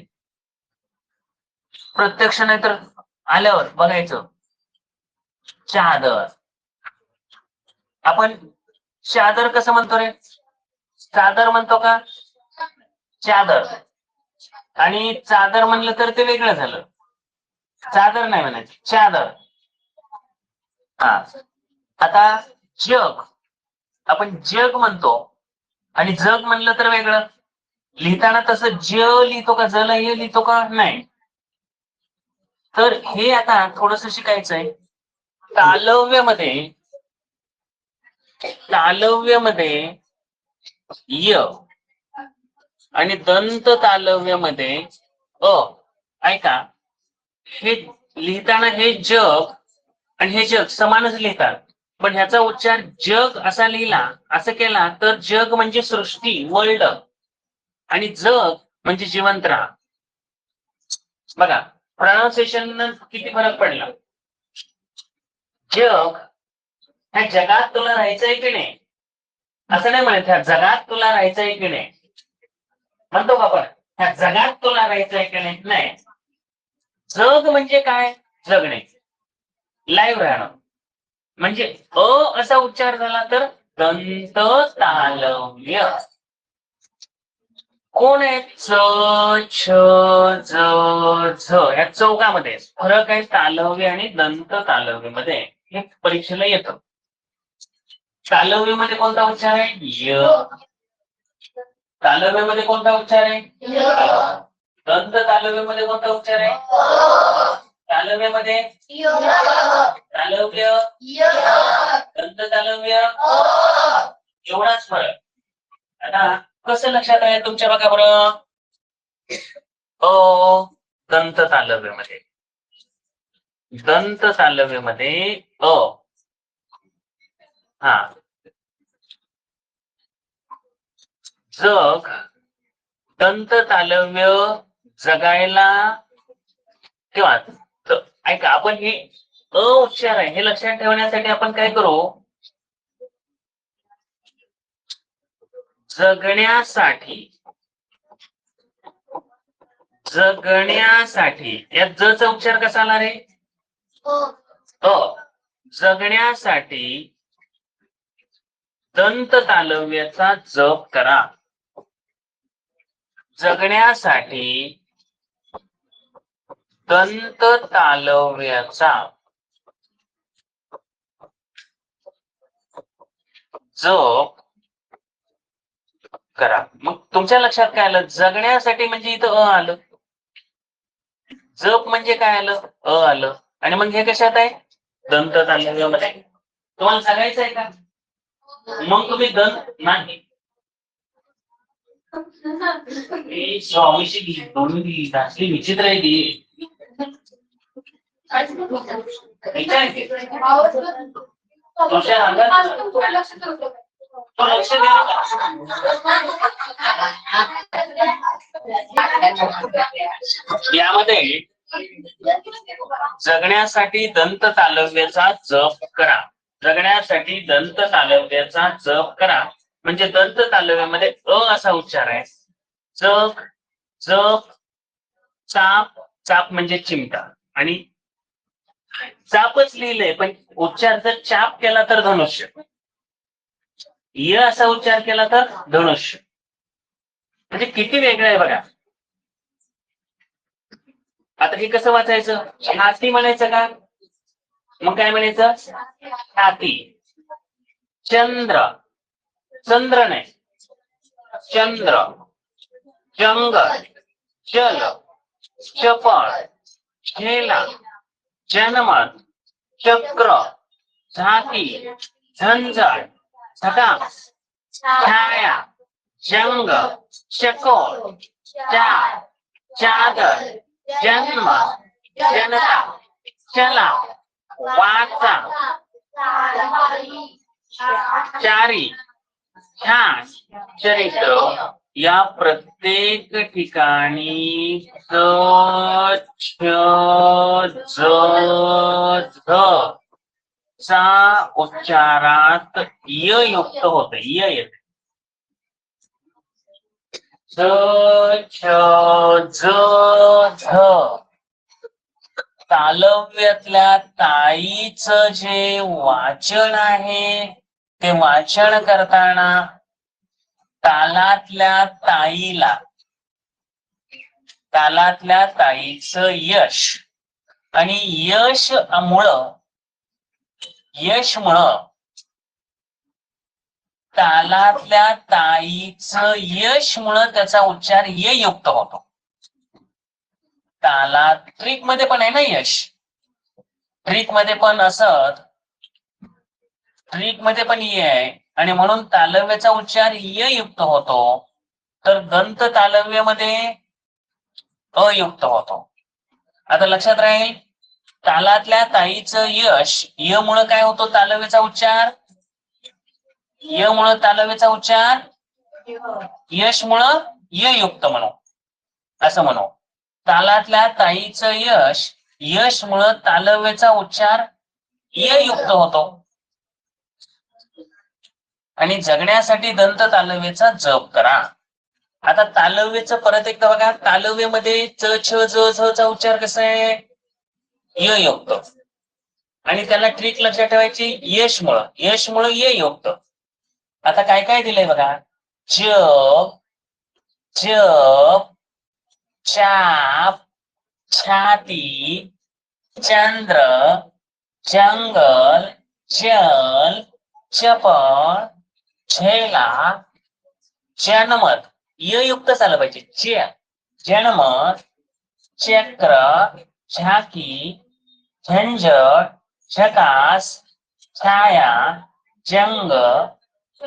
प्रत्यक्ष नाही तर आल्यावर बघायचं. चादर, आपण चादर कसं म्हणतो रे? चादर म्हणतो का? चादर. आणि चादर म्हणलं तर ते वेगळं झालं. चादर नाही म्हणायचं, चादर. हा. आता जग, आपण जग म्हणतो आणि जग म्हणलं तर वेगळं. लिहिताना तसं ज लिहितो का, ज लिहितो का? नाही. तर हे आता थोडस शिकायचंय. तालव्यामध्ये य आणि दंत तालव्यामध्ये अ. ऐका, हे लिहिताना हे जग आणि हे जग समानच लिहितात, पण ह्याचा उच्चार जग असा लिहिला, असं केला तर जग म्हणजे सृष्टी, वर्ल्ड, आणि जग म्हणजे जिवंत राहा. बघा प्रोनाउन्सिएशन किती फरक पडला. जग, ह्या जगात तुला राहायचंय की नाही, असं नाही म्हणत ह्या जगात तुला राहायचंय की नाही, म्हणतो का आपण ह्या जगात तुला राहायचंय की नाही? नाही. जग म्हणजे काय? जगणे, लाईव्ह राहणं. म्हणजे अ असा उच्चार झाला तर दंत तालव्य. कोण आहे? च, छ, ज, झ या चौकामध्ये फरक आहे तालव्य आणि दंत तालव्य मध्ये. हे परीक्षेला येतं. तालव्यामध्ये कोणता उच्चार आहे? य. तालव्यामध्ये कोणता उच्चार आहे? दंत तालव्यामध्ये कोणता उच्चार आहे? तालव्यामध्ये तालव्य, दंत तालव्य, एवढाच फरक. आता कसं लक्षात आहे तुमच्या? बघा बरं, अ दंत तालव्यामध्ये, दंत तालव्यामध्ये अ. हा. जग, दंत तालव्य, जगायला किंवा ऐका, आपण हे अ उच्चार आहे हे लक्षात ठेवण्यासाठी आपण काय करू? जगण्यासाठी, जगण्यासाठी या ज चा उच्चार कसा आला रे? अ. जगण्यासाठी दंत तालव्याचा जप करा. जगण्यासाठी दंत तालव्याचा जप करा. मग तुमच्या लक्षात काय आलं? जगण्यासाठी म्हणजे इथं अ आलं, जप म्हणजे काय आलं? अ आलं, आणि मग हे कशात आहे? दंत तालव्यामध्ये. तुम्हाला सांगायचं आहे का? मग तुम्ही दंत नाही, स्वामीची घातली विचित्र आहे ती. तुझ्या अंगात तो लक्ष यामध्ये जगण्यासाठी दंत तालव्याचा जप करा. जगण्यासाठी दंत तालव्याचा जप करा म्हणजे दंत तालव्यामध्ये अ असा उच्चार आहे. जग, जप, चाप, चाप म्हणजे चिमटा, आणि चापच लिहिलंय पण उच्चार जर चाप केला तर धनुष्य, य असा उच्चार केला तर धनुष्य. म्हणजे किती वेगळं आहे बघा. आता हे कसं वाचायचं? हाती म्हणायचं का? मग काय म्हणायचं? हाती. चंद्र, चंद्र नाही, चंद्र. जंगल, जल, चपळ, झेला, जनमत, चक्र, झाकी, झंझट, झटाक, छाया, जंग, चकोर, चार, चादर, जन्म, जनता, चला, वाचा, चारी, ध्यास, चरित्र. या प्रत्येक ठिकाणी च, छ, ज, झ चा उच्चारात य युक्त होते, य येते. च, छ, ज, झ. तालव्यातल्या ताईचं जे वाचन आहे ते वाचन करताना तालातल्या ताईला, तालातल्या ताईचं यश, आणि यशमुळं तालातल्या ताईचं यशमुळं त्याचा उच्चार य युक्त होतो. तालात ट्रिक मध्ये पण आहे ना यश, ट्रिक मध्ये पण असत, ट्रिक मध्ये पण ये आहे, आणि म्हणून तालव्याचा उच्चार य युक्त होतो, तर दंत तालव्यामध्ये अयुक्त होतो. आता लक्षात राहील, तालातल्या ताईचं यश, य मुळे काय होतो तालव्याचा उच्चार, य मुळे तालव्याचा उच्चार यश मुळे य युक्त म्हणू, असं म्हणू. तालातल्या ताईचं यश, यश मुळे तालव्याचा उच्चार य युक्त होतो, आणि जगण्यासाठी दंत तालव्याचा जप करा. आता तालव्याचं परत एकदा बघा, तालव्यामध्ये च छ ज झ चा उच्चार कसा आहे, य युक्त, आणि त्याला ट्रिक लक्षात ठेवायची, यशमुळं य युक्त. आता काय काय दिलंय बघा, जप, जप, चाप, छाती, चंद्र, जंगल, जल, चपळ, झेला, जनमत, य युक्त झालं पाहिजे, जनमत, चक्र, झाकी, झंझट, झकास, छाया, जंग,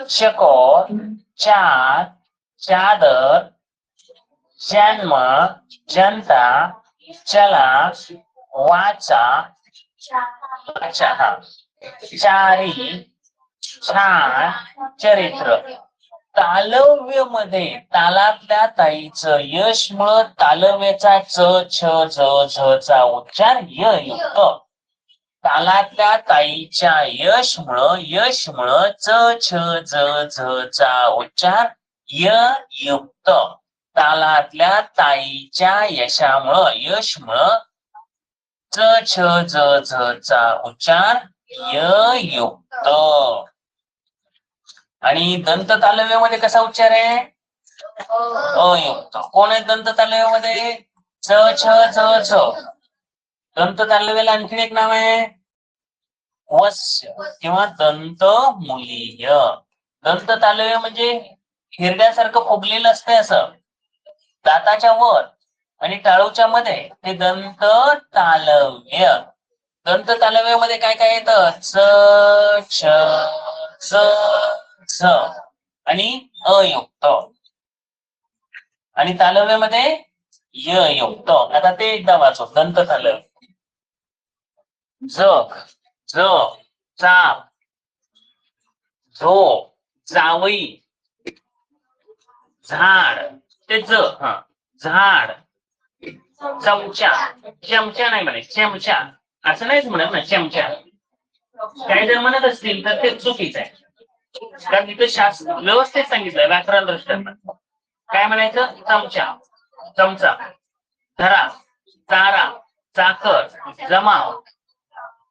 चकोर, चार, चादर, जन्म, जनता, चला, वाचा, अच्छा, चारी, छान, चरित्र. तालव्य मध्ये तालातल्या ताईचं यशमुळं तालव्याचा च छ ज झ चा उच्चार य युक्त, तालातल्या ताईच्या यशमुळं च छ ज झ चा उच्चार य युक्त, तालातल्या ताईच्या यशमुळं च छ ज झ चा उच्चार य युक्त. आणि दंत तालव्यामध्ये कसा उच्चार आहे, अयुक्त. कोण आहे दंत तालव्यामध्ये, च छ ज झ. दंत तालव्याला आणखीन एक नाव आहे वस्य किंवा दंत मूलीय. दंत तालव्य म्हणजे हिरड्यासारखं फुगलेलं असतंय असं, दाताच्या वर आणि टाळूच्या मध्ये, ते दंत तालव्य. दंत तालव्यामध्ये काय काय येतं, च छ ज झ आणि अयुक्त, आणि तालव्यामध्ये य युक्त. आता ते एकदा वाचू, दंत तालव्य, जग, ज, चाप, झोप, जावई, झाड, ते ज, झाड, चमचा, चमचा नाही म्हणे, चमचा असं नाहीच म्हणत ना, चमचा. काही जर म्हणत असतील तर ते चुकीचं आहे, कारण तिथे शास्त्र व्यवस्थित सांगितलंय व्याकरण दृष्ट्या. काय म्हणायचं, चमचा, चमचा, धरा, चारा, चाकर, जमाव,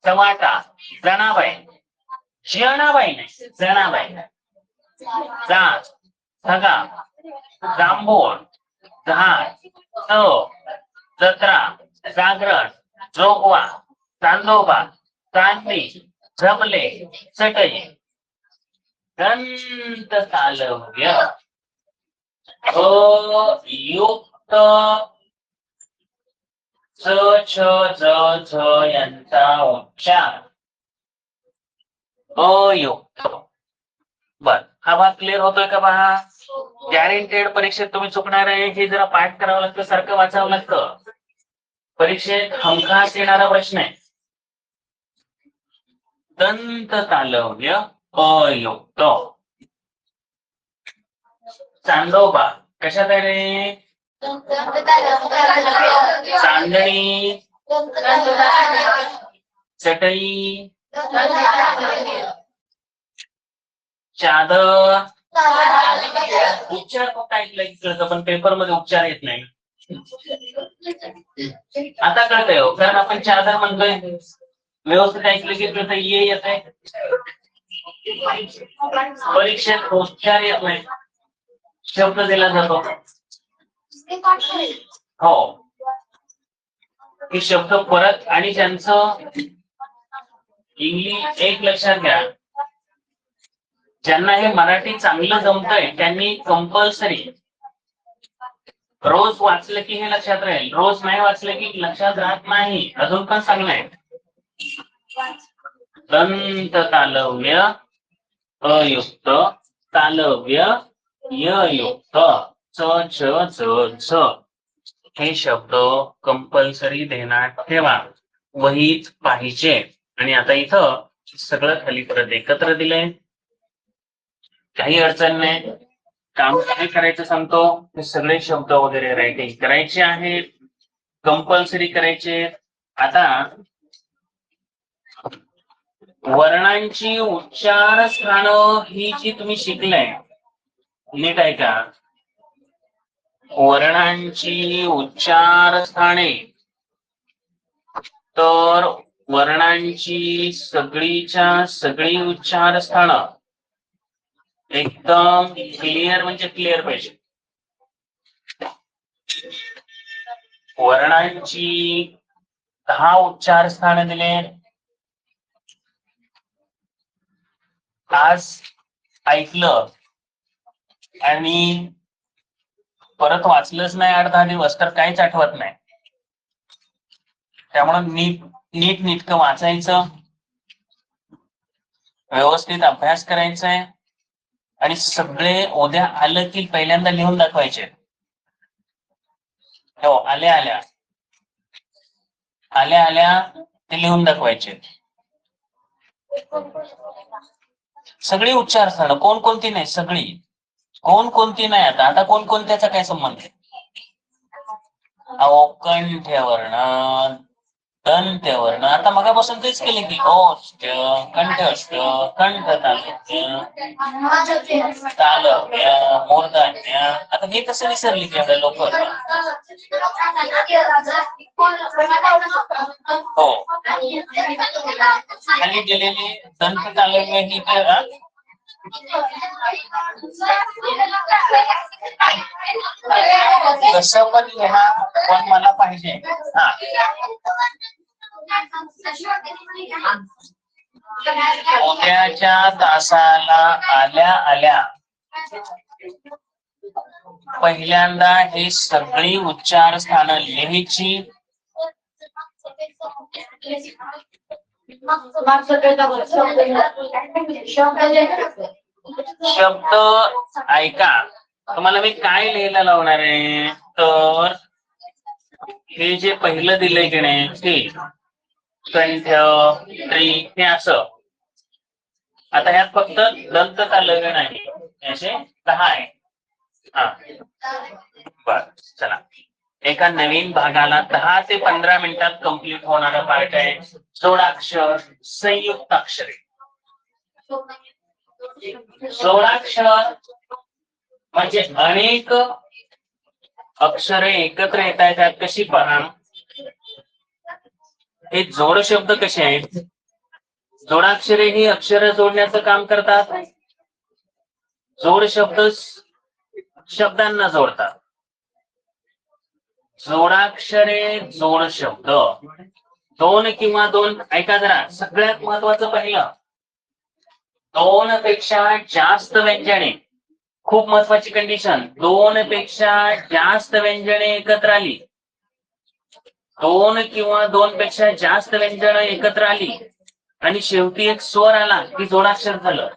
टमाटा, जनाबाई, जनाबाई नाही, जनाबाई, जात, सगा, जांभूळ, झाड, चव, जत्रा, जागरण, जोगवा, चांदोबा, चांदणी, जमले, चटई. दंत तालव्य अयुक्त, च छ ज झ यांचा उच्चार अयुक्त. बर, हा भाग क्लिअर होतोय का पहा. गॅरेंटेड परीक्षेत तुम्ही चुकणार आहे, हे जरा पाठ करावं लागतं, सारखं वाचावं लागतं. परीक्षेत हमखास येणारा प्रश्न आहे. दंत तालव्य अयुक्त. चांदोबा कशात आहे रे, चांदणी, चटई, चादर. उच्चार फक्त ऐकलं कळतं, पण पेपर मध्ये उच्चार येत नाही. आता कळतंय हो, कारण आपण चादर म्हणतोय, व्यवस्थित ऐकलं की कळतं, ये येत आहे. परीक्षेत उच्चार येत नाही, शब्द दिला जातो. हो, हे शब्द परत आणि ज्यांचं इंग्लिश एक लक्षात घ्या, ज्यांना हे मराठी चांगलं जमतंय त्यांनी कंपल्सरी रोज वाचलं की हे लक्षात राहील, रोज नाही वाचलं की लक्षात राहत नाही. अजून पण चांगलं आहे. दंत तालव्य अयुक्त तालव्य ययुक्त च च च च हे शब्द कंपल्सरी ध्यानात ठेवा, वहीत पाहिजे. आणि आता इथं सगळं खाली परत एकत्र दिलंय, काही अडचण नाही. काम काय करायचं सांगतो, हे सगळे शब्द वगैरे रायटिंग करायचे आहेत, कंपल्सरी करायचे. आता वर्णांची उच्चार स्थानं ही जी तुम्ही शिकलाय, नीट ऐका. वर्णांची उच्चार स्थाने, तर वर्णांची सगळीच्या सगळी उच्चार स्थानं एकदम क्लिअर म्हणजे क्लिअर पाहिजे. वर्णांची 10 उच्चार स्थान दिले. आज ऐकलं आणि परत वाचलंच नाही 8-10 दिवस तर काहीच आठवत नाही. त्यामुळे नीट नेटकं वाचायचं, व्यवस्थित अभ्यास करायचा आहे आणि सगळे उद्या आलं की पहिल्यांदा लिहून दाखवायचे. हो, आल्या आल्या ते लिहून दाखवायचे. सगळी उच्चार स्थानं, कोणकोणती नाही, सगळी. कोणकोणती नाही, आता कोणकोणत्याचा काय संबंध आहे? कंठ्य वर्ण, दंत्य वर्ण, आता मगापासून तेच केले की ओष्ठ, कंठस्थ, कंठ तालव्य, मूर्धन्य. आता हे कसं विसरली की एवढ्या लवकर? हो, खाली गेलेली दंत तालव्य ही कसं पण लिहा, पण मला पाहिजे. उद्याच्या तासाला आल्या पहिल्यांदा हे सगळी उच्चार स्थानं लिहायची. शब्द ऐका, तुम्हाला मी काय लिहायला लावणार आहे, तर हे जे पहिलं दिलंय की नाही ते कंठ्य त्रि हे असं. आता ह्यात फक्त दंत तालव्य नाही, असे 10 आहे. बर, चला. एका नवीन भागाला 10 ते 15 मिनिटात कंप्लीट होणारा पार्ट आहे जोडाक्षर, संयुक्त अक्षरे. जोडाक्षर म्हणजे अनेक अक्षरे एकत्र येत आहेत, त्यात कशी पहा. हे जोड शब्द कसे आहेत? जोडाक्षरे ही अक्षर जोडण्याचं काम करतात. जोड शब्द शब्दांना जोडतात. जोडाक्षरे जोड शब्द, 2 किंवा 2. ऐका जरा, सगळ्यात महत्वाचं पहिलं, 2 पेक्षा जास्त व्यंजने, खूप महत्वाची कंडिशन, 2 पेक्षा जास्त व्यंजने एकत्र आली, 2 किंवा 2 पेक्षा जास्त व्यंजने एकत्र आली आणि शेवटी एक स्वर आला की जोडाक्षर झालं.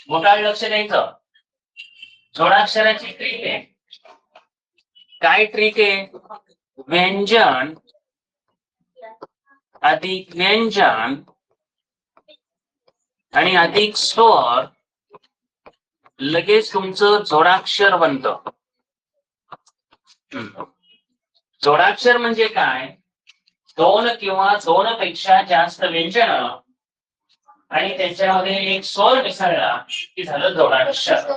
मोठा लक्ष द्यायचं. जोडाक्षराची ट्रिक आहे. काय ट्रिक आहे? व्यंजन अधिक व्यंजन आणि अधिक स्वर लगेच तुमचं जोडाक्षर बनतं. जोडाक्षर म्हणजे काय? 2 किंवा 2 पेक्षा जास्त व्यंजन आणि त्याच्यामध्ये एक स्वर मिसळला की झालं जोडाक्षर.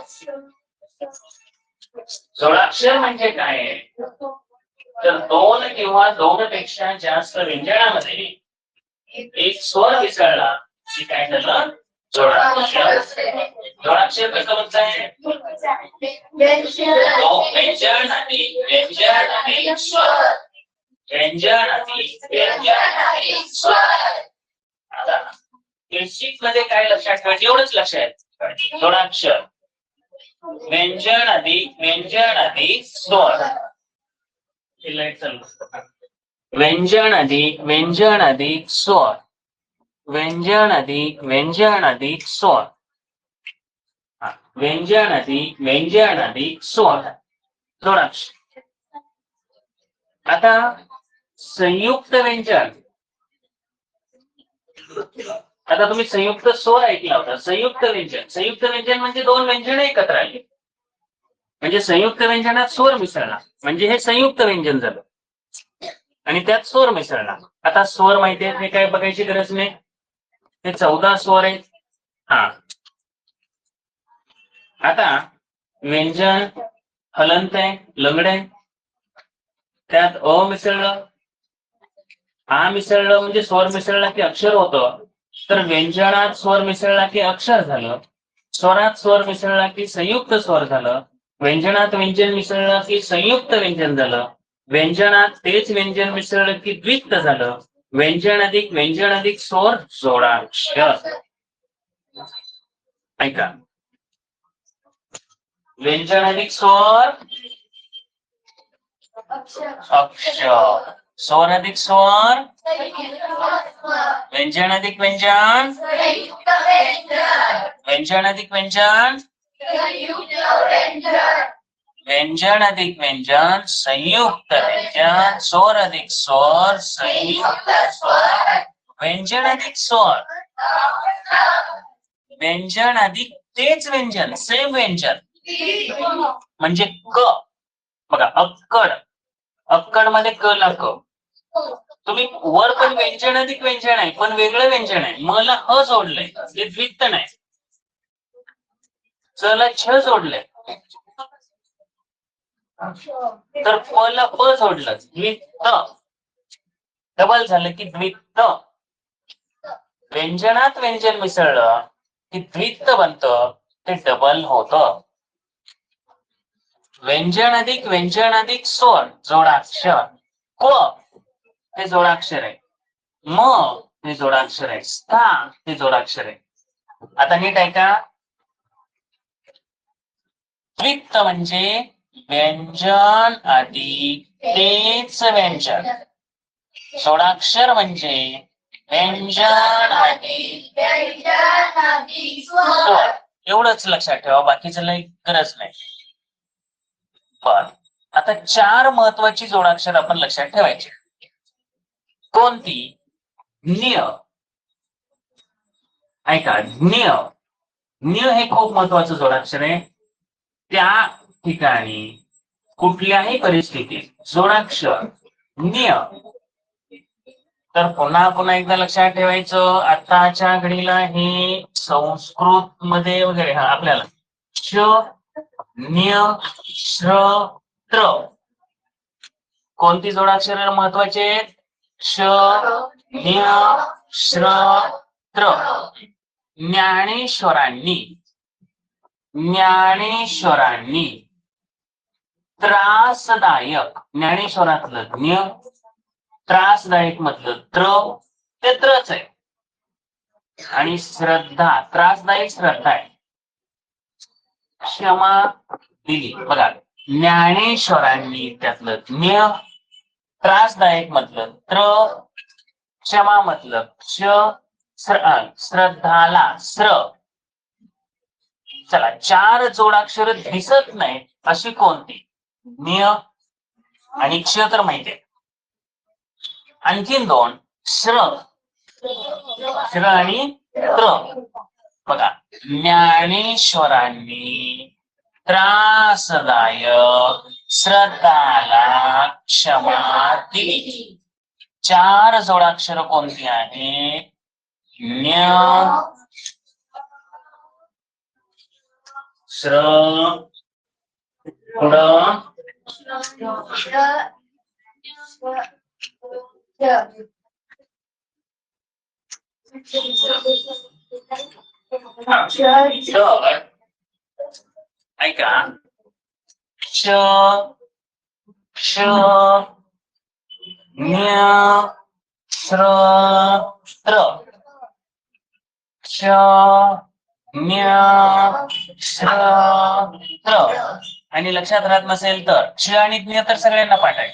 जोडाक्षर म्हणजे काय? तर 2 किंवा 2 पेक्षा जास्त व्यंजनामध्ये एक स्वर मिसळला की काय झालं? जोडाक्षर जोडाक्षर कसं म्हणताय व्यंजन आणि स्वर व्यंजन आणि स्वर. आता बेसिक मध्ये काय लक्षात ठेवायचं एवढंच लक्षात जोडाक्षर व्यंजन अधिक स्वर. व्यंजन अधिक स्वर व्यंजन अधिक स्वर व्यंजन अधिक स्वर जोडाक्षर. आता संयुक्त व्यंजन. आता तुम्ही संयुक्त स्वर ऐकला होता. संयुक्त व्यंजन म्हणजे दोन व्यंजन एकत्र आली म्हणजे संयुक्त व्यंजनात स्वर मिसळला म्हणजे हे संयुक्त व्यंजन झालं आणि त्यात स्वर मिसळला. आता स्वर माहिती आहेत हे काय बघायची गरज नाही. हे 14 स्वर आहेत. हा आता व्यंजन हलंत आहे लंगड आहे त्यात अ मिसळलं आ मिसळलं म्हणजे स्वर मिसळला की अक्षर होतं. तर व्यंजनात स्वर मिसळला की अक्षर झालं. स्वरात स्वर मिसळला की संयुक्त स्वर झालं. व्यंजनात व्यंजन मिसळलं की संयुक्त व्यंजन झालं. व्यंजनात तेच व्यंजन मिसळलं की द्वित्त झालं. व्यंजन अधिक स्वर जोडाक्षर. ऐका व्यंजन अधिक स्वर अक्षर स्वर अधिक स्वर व्यंजन अधिक व्यंजन व्यंजन अधिक व्यंजन व्यंजन अधिक व्यंजन संयुक्त व्यंजन स्वर अधिक स्वर संयुक्त स्वर व्यंजन अधिक स्वर व्यंजन अधिक तेच व्यंजन सेम व्यंजन म्हणजे क. बघा अक्कड मध्ये क ला क. तुम्ही वर पण व्यंजन अधिक व्यंजन आहे पण वेगळं व्यंजन आहे. मला अ जोडलंय ते द्वित्त नाही. चला छ जोडलंय तर प ला प जोडलं द्वित्त डबल झालं की द्वित्त. व्यंजनात व्यंजन मिसळलं की द्वित्त बनतं ते डबल होतं. व्यंजन अधिक स्वर जोडाक्षर. क हे जोडाक्षर आहे. म हे जोडाक्षर आहे. स्था हे जोडाक्षर आहे. आता नीट ऐका द्वित्त म्हणजे व्यंजन अधिक तेच व्यंजन. जोडाक्षर म्हणजे व्यंजन अधिक स्वर. एवढंच लक्षात ठेवा बाकीचं लई गरज नाही. पण आता 4 महत्वाची जोडाक्षर आपण लक्षात ठेवायची. कोणती? ज्ञ. ऐका ज्ञ हे खूप महत्वाचं जोडाक्षर आहे. त्या ठिकाणी कुठल्याही परिस्थितीत जोडाक्षर ज्ञ. तर पुन्हा एकदा लक्षात ठेवायचं आताच्या घडीला हे संस्कृत मध्ये वगैरे आपल्याला श ज्ञ श्र त्र कोणती जोडाक्षर महत्वाचे आहेत? श ज्ञ श्र त्र. ज्ञानेश्वरांनी त्रासदायक ज्ञानेश्वरातलं ज्ञ त्रासदायक मधलं त्र ते त्रच आहे. आणि श्रद्धा त्रासदायक श्रद्धा आहे. क्षमा दिली बघा ज्ञानेश्वरांनी त्यातलं ज्ञ त्रासदायक मधलं त्र क्षमा मतलब क्ष श्रद्धाला श्र. चला 4 जोडाक्षर दिसत नाही अशी कोणती? ज्ञ आणि क्ष तर माहितीये. आणखीन 2 श्र आणि त्र. बघा ज्ञानेश्वरांनी त्रासदायक श्रद्धाला क्षमा दिली. 4 जोडाक्षर कोणती आहे? ज्ञ श्र पुढं तर ऐका, श श न्य श्र त्र, श न्य श्र त्र. आणि लक्षात राहत नसेल तर क्ष आणि ज्ञ तर सगळ्यांना पाठ आहे.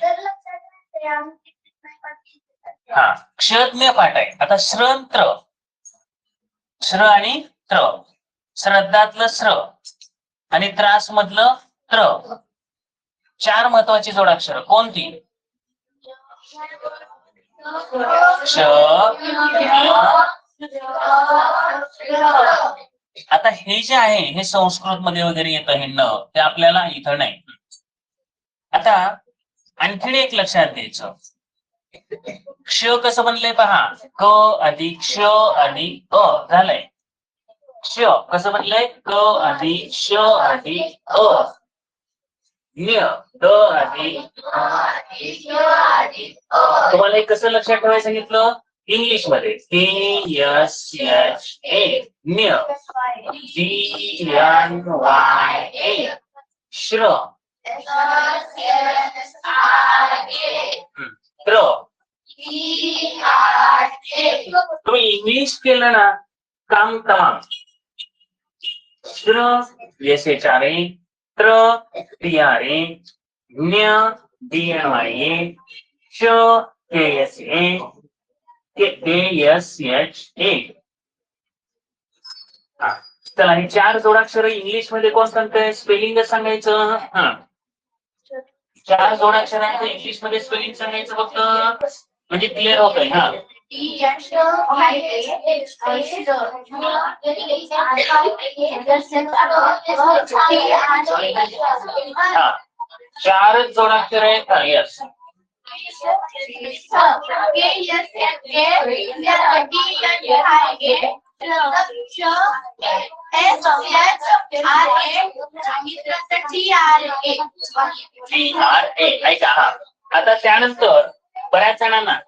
हा, क्षज्ञ पाठ आहे. आता श्रंत्र, श्र आणि त्र, श्रद्धातलं श्र आणि त्रास मधलं त्र. 4 महत्वाची जोडाक्षर कोणती? क्ष. आता हे जे आहे हे संस्कृत मध्ये वगैरे येतं, हे न, ते आपल्याला इथं नाही. आता आणखीन एक लक्षात द्यायचं, क्ष कसं बनलंय पहा, क अधिक श अधिक अ झालंय. क्ष कसं बनलंय, क अधिक श अधिक अ. न्य द अधिक. तुम्हाला हे कसं लक्षात ठेवायचं सांगितलं इंग्लिश मध्ये, KSHA न्य, DNYA श्र, त्र. तुम्ही इंग्लिश केलं ना काम तमाम. श्र SHRA, त्र TRA, न्य DNYA, श KSA, KSHA. चला, हे 4 जोडाक्षर इंग्लिश मध्ये कोण सांगतंय? स्पेलिंग सांगायचं. हा, 4 जोडाक्षरांचं इंग्लिश मध्ये स्पेलिंग सांगायचं फक्त, म्हणजे क्लिअर होतंय. हा, हा, 4 जोडाक्षर आहेत. यस, ऐका. हा, आता त्यानंतर बऱ्याच जणांना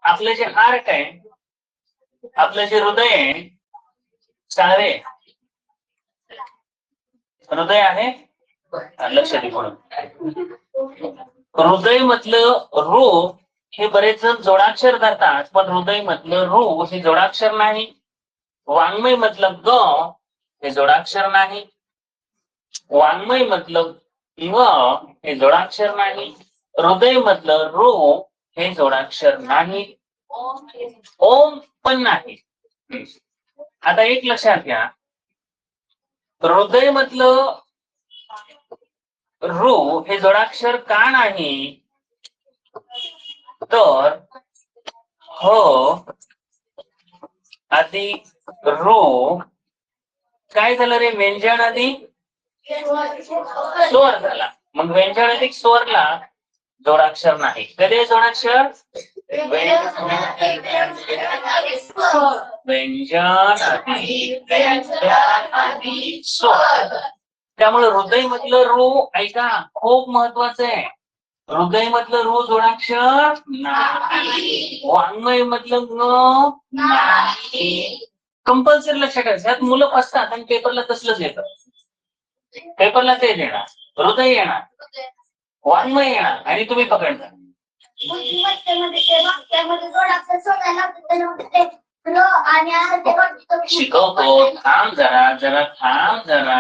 आपलं जे हार्ट आहे, आपलं जे हृदय आहे, सारे हृदय आहे, लक्ष दे म्हणून, हृदय मधलं रू हे बरेच जण जोडाक्षर धरतात, पण हृदय मधलं रू हे जोडाक्षर नाही. वाङ्मय मधलं ग हे जोडाक्षर नाही. वाङ्मय मधलं व हे जोडाक्षर नाही. हृदय मधलं रू हे जोडाक्षर नाही. ओम पण नाही. आता एक लक्षात घ्या, हृदय मधलं रू हे जोडाक्षर का नाही, तर हो अधिक रू काय झालं रे, व्यंजन अधिक स्वर झाला. मग व्यंजन अधिक स्वरला जोडाक्षर नाही. कधी जोडाक्षर? व्यंजन अधिक स्वर. त्यामुळे हृदय मधलं रू, ऐका खूप महत्वाचं आहे, हृदय मधलं रू जोडाक्षर नाही. वाङ्मय मधलं ग नाही. कंपल्सरी लक्षात ठेवायचं. यात मुलं फसतात आणि पेपरला तसलंच येतं. पेपरला ते येणार, हृदय येणार, वाङ्मय येणार आणि तुम्ही पकडता. शिकवतो, थांब जरा, जरा थांब जरा.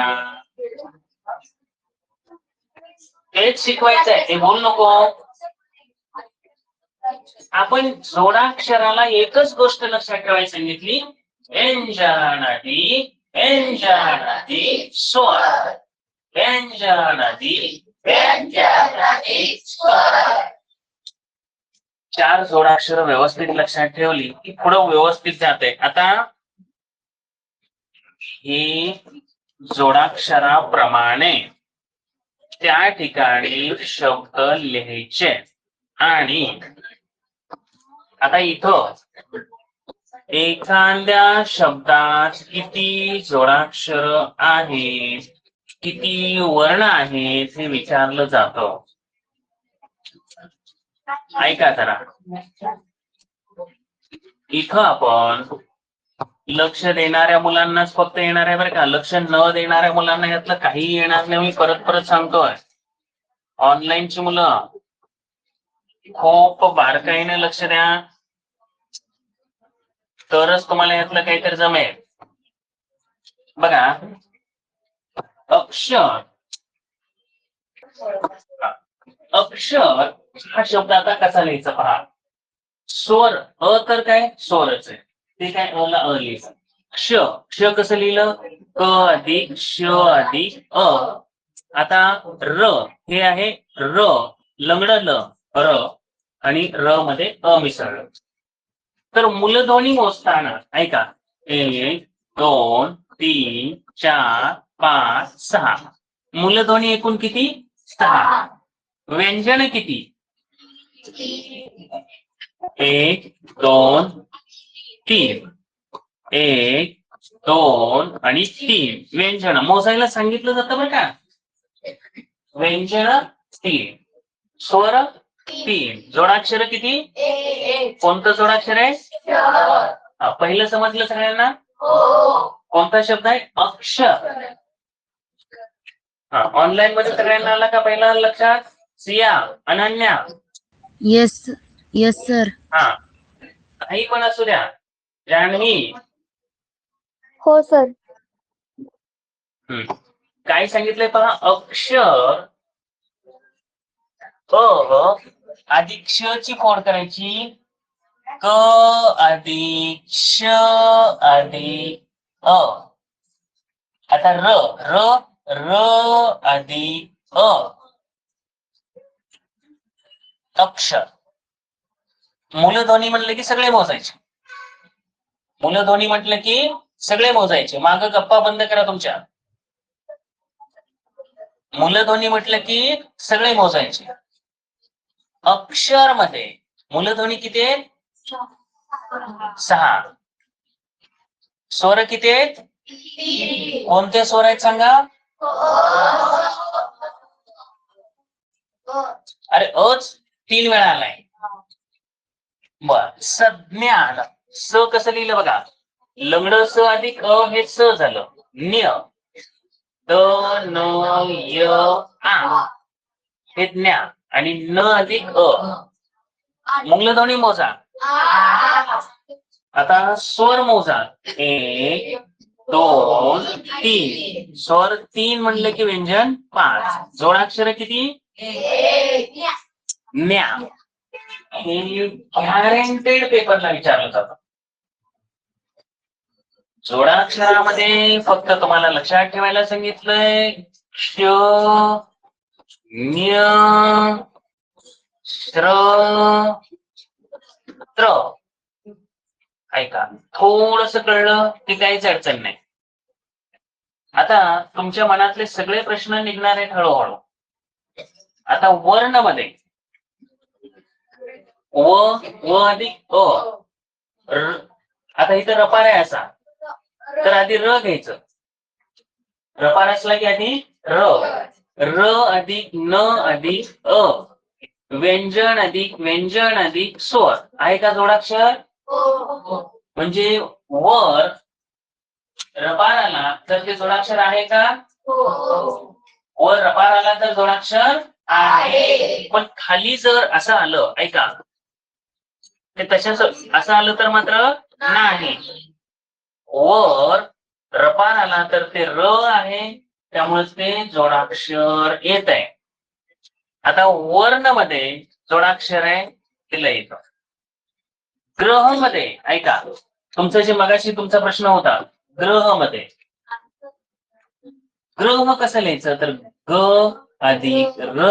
तेच शिकवायचंय, ते बोलू नको. आपण जोडाक्षराला एकच गोष्ट लक्षात ठेवायची सांगितली, व्यंजन अधिक व्यंजन अधिक स्वर. व्यंजन अधिक व्यंजन अधिक स्वर. 4 जोडाक्षर व्यवस्थित लक्षात ठेवली की पुढं व्यवस्थित जाते. आता ही जोडाक्षराप्रमाणे त्या ठिकाणी शब्द लिहायचे. आणि आता इथं एखाद्या शब्दात किती जोडाक्षर आहेत, किती वर्ण आहेत हे विचारलं जातं. ऐका जरा, इथं आपण लक्ष देणाऱ्या मुलांनाच फक्त येणार आहे बरं का. लक्ष न देणाऱ्या मुलांना यातलं काहीही येणार नाही. मी परत परत सांगतोय, ऑनलाईनची मुलं खूप बारकाईने लक्ष द्या, तरच तुम्हाला यातलं काहीतरी जमेल. बघा, अक्षर अक्षर हा शब्द आता कसा लिहायचा पहा. स्वर अ तर काय स्वरच आहे, ते काय अ ला अ लिहायचं. क्ष क्ष कसं लिहिलं, क अधिक श अधिक अ. आता र हे आहे र लंगड ल र आणि र मध्ये अ मिसळलं. तर मूलध्वनी मोजताना ऐका, 1 2 3 4 5 6 मूलध्वनी एकूण किती, 6. व्यंजन किती, 1 2 3 1 2 आणि 3 व्यंजन मोजायला सांगितलं जातं बरं का. व्यंजन 3, स्वर 3, जोडाक्षर किती, कोणतं जोडाक्षर आहे, पहिलं समजलं सगळ्यांना. कोणता शब्द आहे, अक्षर. ऑनलाईन मध्ये सगळ्यांना आला का पहिला लक्षात. Siya, Ananya, yes yes sir. हा काही पण असू द्या. जान्हवी, हो सर. काय सांगितलंय पहा, अक्षर अ अधिक श ची फोड करायची, क अधिक श अधिक अ. आता र र र अधिक अ, अक्षर. मूलध्वनी म्हटलं की सगळे मोजायचे. मूलध्वनी म्हटलं की सगळे मोजायचे. माग गप्पा बंद करा तुमच्या. मूलध्वनी म्हटलं की सगळे मोजायचे. अक्षर मध्ये मूलध्वनी किती आहेत, 6. स्वर किती आहेत, कोणते स्वर आहेत सांगा. अरे अच 3 वेळा आलाय. बर, सज्ञान स कसं लिहिलं बघा, लंगड स अधिक अ हे स झालं. न्य द न य आ हे ज्ञा आणि न अधिक अ. मूलध्वनी मोजा. आता स्वर मोजा, 1 2 3. स्वर 3 म्हणलं की व्यंजन 5. जोडाक्षर किती, न्या. हे गॅरेंटेड पेपरला विचारलं जातं. जोडाक्षरामध्ये फक्त तुम्हाला लक्षात ठेवायला सांगितलंय श न्य श्र त्र. ऐका, थोडस कळलं की काहीच अडचण नाही. आता तुमच्या मनातले सगळे प्रश्न निघणार आहेत हळूहळू. आता वर्ण मध्ये व अधिक अ. आता इथं रपार आहे असा, तर आधी र घ्यायचं. रपार असला की आधी र. र अधिक न अधिक अ, व्यंजन अधिक स्वर. आहे का जोडाक्षर. म्हणजे वर रपार आला तर ते जोडाक्षर आहे का, वर रपार आला तर जोडाक्षर आहे. पण खाली जर असं आलं, ऐका, ते तशाच असं आलं तर मात्र नाही. वर रपार आला तर ते र आहे, त्यामुळे ते जोडाक्षर येत आहे. आता वर्ण मध्ये जोडाक्षर आहे तिला येतं. ग्रह मध्ये ऐका, तुमचं जे मगाशी तुमचा प्रश्न होता, ग्रह मध्ये ग्रह कसं लिहायचं, तर ग अधिक र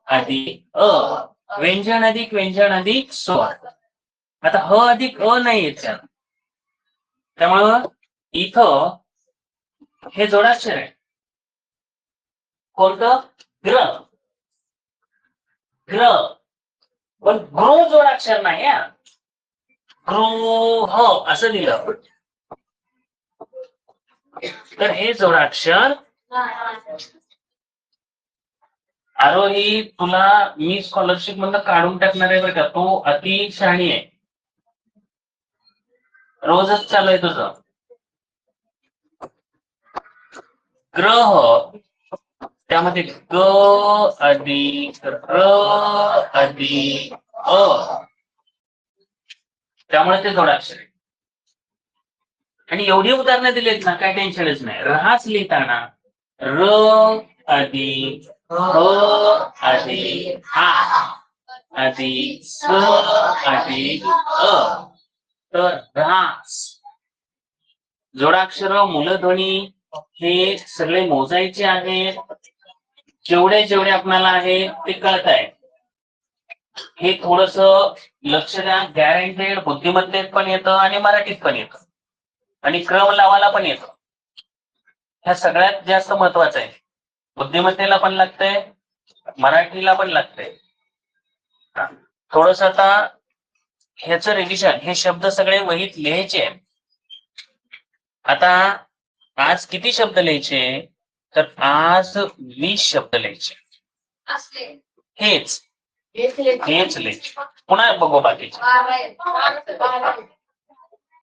अधिक अ, व्यंजन अधिक स्वर. आता ह अधिक अ नाही येत, त्यामुळं इथं हे जोडाक्षर आहे. कोणतं, ग्रह. ग्रह पण गृह जोडाक्षर नाही. गृह असं लिहिलं तर हे जोडाक्षर. आरोही, तुला मी स्कॉलरशिप मधनं काढून टाकणार आहे बरं का. तू अति शहाणी आहे, रोजच चालू आहे तुझं. ग्रह त्यामध्ये ग अधिक र अधिक अ, त्यामुळे ते जोडाक्षर आहे. आणि एवढी उदाहरणं दिलेत ना, काय टेन्शनच नाही. रहाच लिहिताना र अधिक ह अधिक हा अधिक स अधिक अ, तर रहास. जोडाक्षर मूलध्वनी हे सगळे मोजायचे आहेत. जेवढे जेवढे आपल्याला आहे ते कळत आहे. हे थोडस लक्ष द्या. गॅरंटेड बुद्धिमत्तेत पण येतं आणि मराठीत पण येतं आणि क्रम लावायला पण येतं. ह्या सगळ्यात जास्त महत्वाचं आहे. बुद्धिमत्तेला पण लागतंय, मराठीला पण लागतंय. थोडस आता ह्याचं रिव्हिजन, हे शब्द सगळे वहीत लिहायचे. आता आज किती शब्द लिहायचे? तर आज 20 शब्द लिहायचे. हेच लिहायचे. पुन्हा बघू बाकीचे.